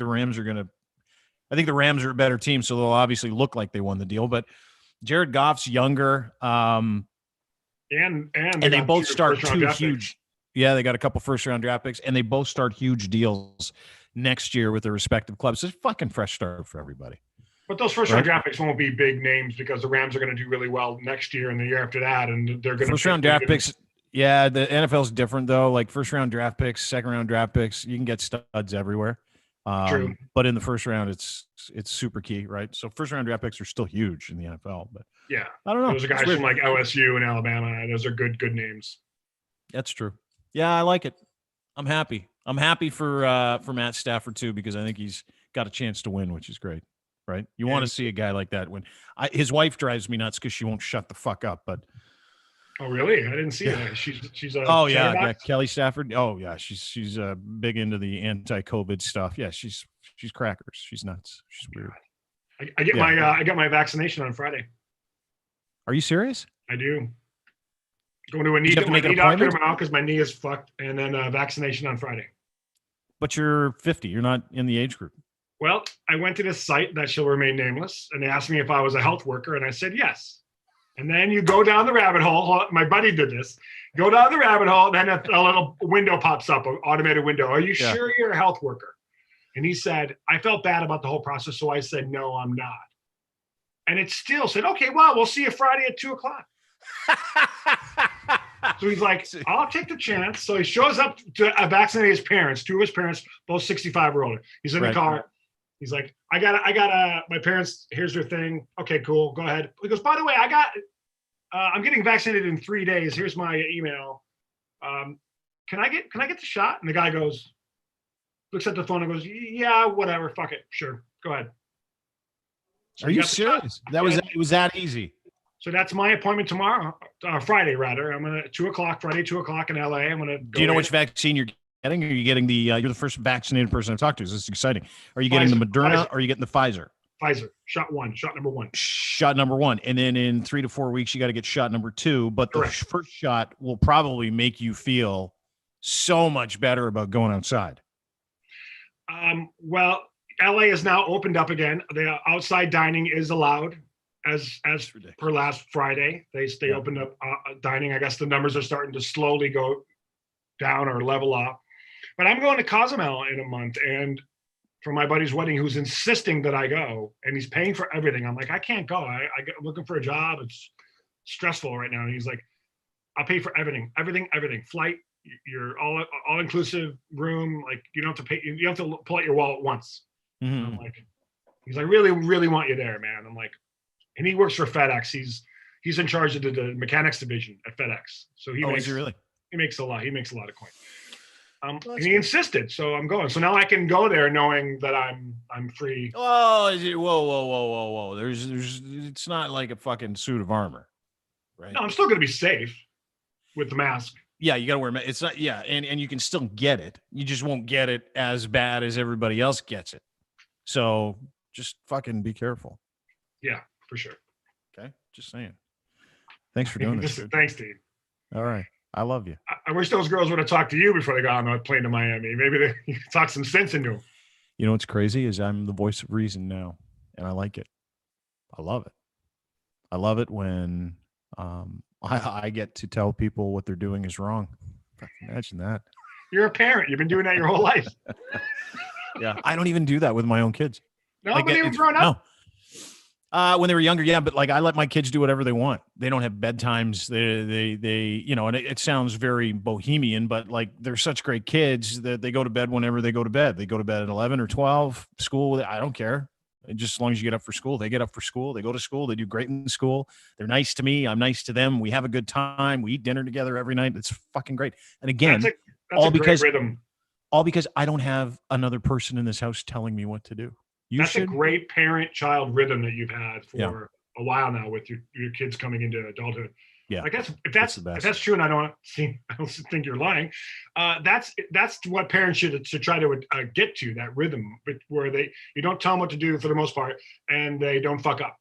Rams are a better team, so they'll obviously look like they won the deal. But Jared Goff's younger, and they both start two huge. Yeah, they got a couple first-round draft picks, and they both start huge deals next year with their respective clubs. It's a fucking fresh start for everybody. But those first-round draft picks won't be big names because the Rams are going to do really well next year and the year after that, and they're going to first-round draft picks. Yeah, the NFL's different though. Like first-round draft picks, second-round draft picks, you can get studs everywhere. True. But in the first round, it's super key, right? So first-round draft picks are still huge in the NFL. But yeah, I don't know. Those are guys from like LSU and Alabama. Those are good names. That's true. Yeah, I like it. I'm happy. I'm happy for Matt Stafford too because I think he's got a chance to win, which is great. Right? You want to see a guy like that win. His wife drives me nuts because she won't shut the fuck up. But oh, really? I didn't see that. She's a Kelly Stafford. Oh yeah, she's big into the anti-COVID stuff. Yeah, she's crackers. She's nuts. She's weird. I get I got my vaccination on Friday. Are you serious? I do. Going to a knee doctor tomorrow because my knee is fucked, and then vaccination on Friday. But you're 50. You're not in the age group. Well, I went to this site that shall remain nameless, and they asked me if I was a health worker, and I said yes. And then you go down the rabbit hole. My buddy did this. Go down the rabbit hole, and then a little window pops up, an automated window. Are you sure you're a health worker? And he said, I felt bad about the whole process, so I said, no, I'm not. And it still said, okay, well, we'll see you Friday at 2:00. So he's like, I'll take the chance. So he shows up to vaccinate his parents, two of his parents, both 65 or older. He's in the car. He's like, I got my parents, here's their thing. Okay, cool. Go ahead. He goes, by the way, I'm getting vaccinated in 3 days. Here's my email. Can I get the shot? And the guy looks at the phone and goes, yeah, whatever. Fuck it. Sure. Go ahead. So are you serious? It was that easy. So that's my appointment tomorrow, Friday rather. I'm gonna 2:00 Friday, 2:00 in LA. I'm gonna. Do you know which vaccine you're getting? Are you getting the? You're the first vaccinated person I've talked to. This is exciting. Are you getting the Moderna or are you getting the Pfizer? Pfizer, shot number one. Shot number one. And then in 3 to 4 weeks, you got to get shot number 2. But the first shot will probably make you feel so much better about going outside. Well, LA is now opened up again. The outside dining is allowed as per last Friday. They opened up dining. I guess the numbers are starting to slowly go down or level off. But I'm going to Cozumel in a month, and for my buddy's wedding, who's insisting that I go, and he's paying for everything. I'm like, I can't go. I'm looking for a job. It's stressful right now. And he's like, I'll pay for everything. Flight, your all inclusive room. Like you don't have to pay. You have to pull out your wallet once. I'm like, he's like, really, really want you there, man. I'm like, and he works for FedEx. He's in charge of the mechanics division at FedEx. So he makes a lot. He makes a lot of coin. And he insisted, so I'm going. So now I can go there knowing that I'm free. Oh, whoa! There's it's not like a fucking suit of armor, right? No, I'm still gonna be safe with the mask. Yeah, you gotta wear. It's not. Yeah, and you can still get it. You just won't get it as bad as everybody else gets it. So just fucking be careful. Yeah, for sure. Okay, just saying. Thanks for doing this. Thanks, Dean. All right. I love you. I wish those girls would have talked to you before they got on the plane to Miami. Maybe they talk some sense into them. You know what's crazy is I'm the voice of reason now, and I like it. I love it. I love it when I get to tell people what they're doing is wrong. Imagine that. You're a parent. You've been doing that your whole life. Yeah, I don't even do that with my own kids. No, like, but they were grown up. No. When they were younger, yeah, but like I let my kids do whatever they want. They don't have bedtimes. They you know, and it sounds very bohemian, but like they're such great kids that they go to bed whenever they go to bed. They go to bed at 11 or 12. School, I don't care. Just as long as you get up for school, they get up for school. They go to school. They do great in school. They're nice to me. I'm nice to them. We have a good time. We eat dinner together every night. It's fucking great. And again, that's a great rhythm. All because I don't have another person in this house telling me what to do. That's a great parent-child rhythm that you've had for a while now with your kids coming into adulthood. Yeah, like if that's true, and I don't think you're lying. That's what parents should try to get to, that rhythm where you don't tell them what to do for the most part, and they don't fuck up.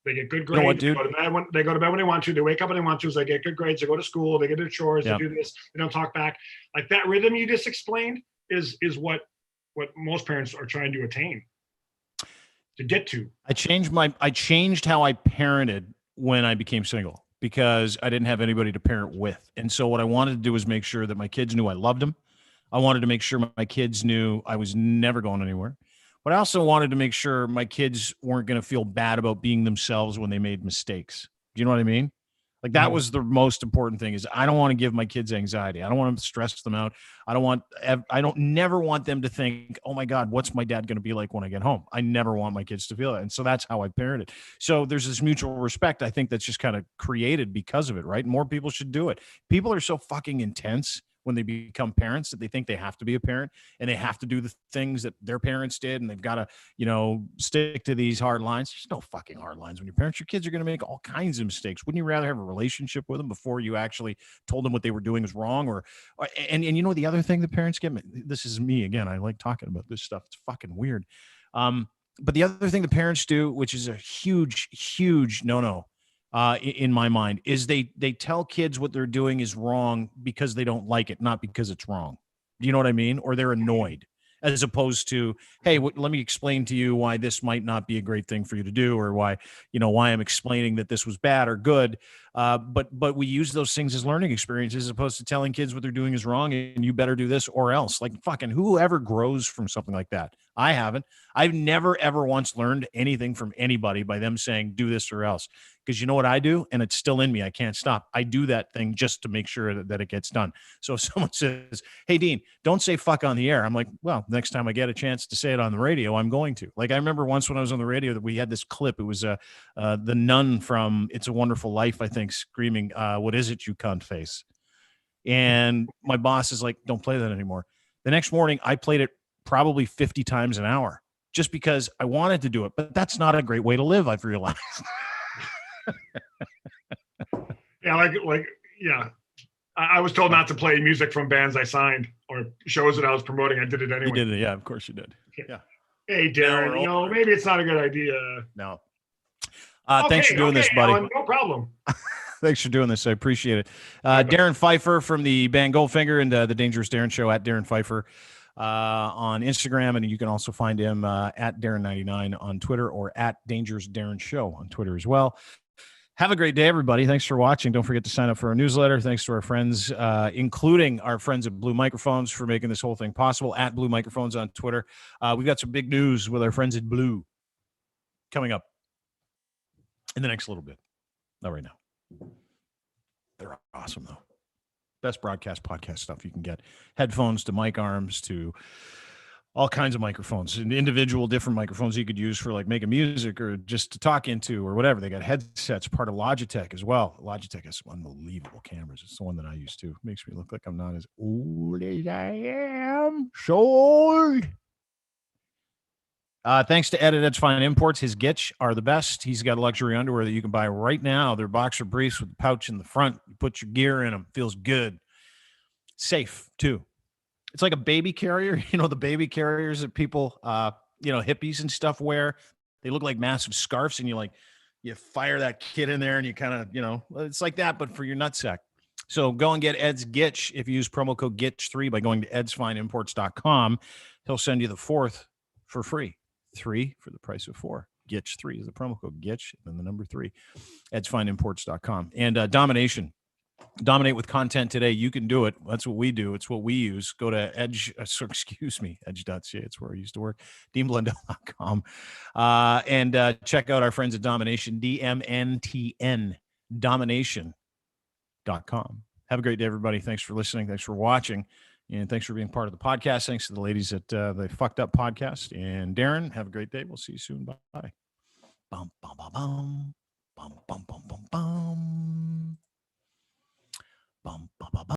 They get good grades. You know what, dude? They go to bed when they want to. They wake up when they want to. So they get good grades. They go to school. They get their chores. They do this. They don't talk back. Like that rhythm you just explained is what most parents are trying to attain. To get to. I changed how I parented when I became single because I didn't have anybody to parent with. And so what I wanted to do was make sure that my kids knew I loved them. I wanted to make sure my kids knew I was never going anywhere. But I also wanted to make sure my kids weren't going to feel bad about being themselves when they made mistakes. Do you know what I mean? Like that was the most important thing is I don't want to give my kids anxiety. I don't want to stress them out. I never want them to think, oh my God, what's my dad going to be like when I get home? I never want my kids to feel that. And so that's how I parented. So there's this mutual respect. I think that's just kind of created because of it, right? More people should do it. People are so fucking intense when they become parents that they think they have to be a parent and they have to do the things that their parents did. And they've got to, stick to these hard lines. There's no fucking hard lines when you're parents. Your kids are going to make all kinds of mistakes. Wouldn't you rather have a relationship with them before you actually told them what they were doing is wrong? And the other thing that parents get, this is me again. I like talking about this stuff. It's fucking weird. But the other thing the parents do, which is a huge, huge no-no, in my mind, is they tell kids what they're doing is wrong because they don't like it, not because it's wrong. Do you know what I mean? Or they're annoyed, as opposed to, hey, let me explain to you why this might not be a great thing for you to do, or why I'm explaining that this was bad or good. But we use those things as learning experiences as opposed to telling kids what they're doing is wrong and you better do this or else. Like fucking whoever grows from something like that. I haven't. I've never, ever once learned anything from anybody by them saying do this or else. Because you know what I do? And it's still in me. I can't stop. I do that thing just to make sure that it gets done. So if someone says, hey, Dean, don't say fuck on the air. I'm like, well, next time I get a chance to say it on the radio, I'm going to. Like I remember once when I was on the radio that we had this clip. It was the nun from It's a Wonderful Life, I think, screaming, what is it, you cunt face? And my boss is like, don't play that anymore. The next morning, I played it probably 50 times an hour just because I wanted to do it. But that's not a great way to live, I've realized. Yeah. I was told not to play music from bands I signed or shows that I was promoting. I did it anyway. You did it. Yeah, of course you did. Yeah. Hey, Darren, maybe it's not a good idea. No. Thanks for doing this, buddy. Alan, no problem. Thanks for doing this. I appreciate it. Darren Pfeiffer from the band Goldfinger and the Dangerous Darren Show at Darren Pfeiffer on Instagram. And you can also find him at Darren99 on Twitter or at Dangerous Darren Show on Twitter as well. Have a great day, everybody. Thanks for watching. Don't forget to sign up for our newsletter. Thanks to our friends, including our friends at Blue Microphones for making this whole thing possible, at Blue Microphones on Twitter. We've got some big news with our friends at Blue coming up in the next little bit. Not right now. They're awesome, though. Best broadcast podcast stuff you can get. Headphones to mic arms to all kinds of microphones, and individual different microphones you could use for like making music or just to talk into or whatever. They got headsets, part of Logitech as well. Logitech has some unbelievable cameras. It's the one that I use too. Makes me look like I'm not as old as I am. So old. Thanks to Ed at Ed's Fine Imports. His Gitch are the best. He's got luxury underwear that you can buy right now. They're boxer briefs with the pouch in the front. You put your gear in them. Feels good. Safe, too. It's like a baby carrier. The baby carriers that people, hippies and stuff wear. They look like massive scarves, and you fire that kid in there, and you kind of, it's like that, but for your nutsack. So go and get Ed's Gitch. If you use promo code GITCH3 by going to edsfineimports.com, he'll send you the fourth for free. 3 for the price of 4. GITCH3 is the promo code GITCH, and then the number 3. edsfineimports.com. And Domination. Dominate with content today. You can do it. That's what we do. It's what we use. Go to edge.ca. It's where I used to work. DeanBlundell.com. And check out our friends at Domination. DMNTN. Domination.com. Have a great day, everybody. Thanks for listening. Thanks for watching. And thanks for being part of the podcast. Thanks to the ladies at the Fucked Up Podcast. And Darren, have a great day. We'll see you soon. Bye. Bum, bum, bum, bum. Bum, bum, bum, bum, bum. Bum, bum, bum, bum.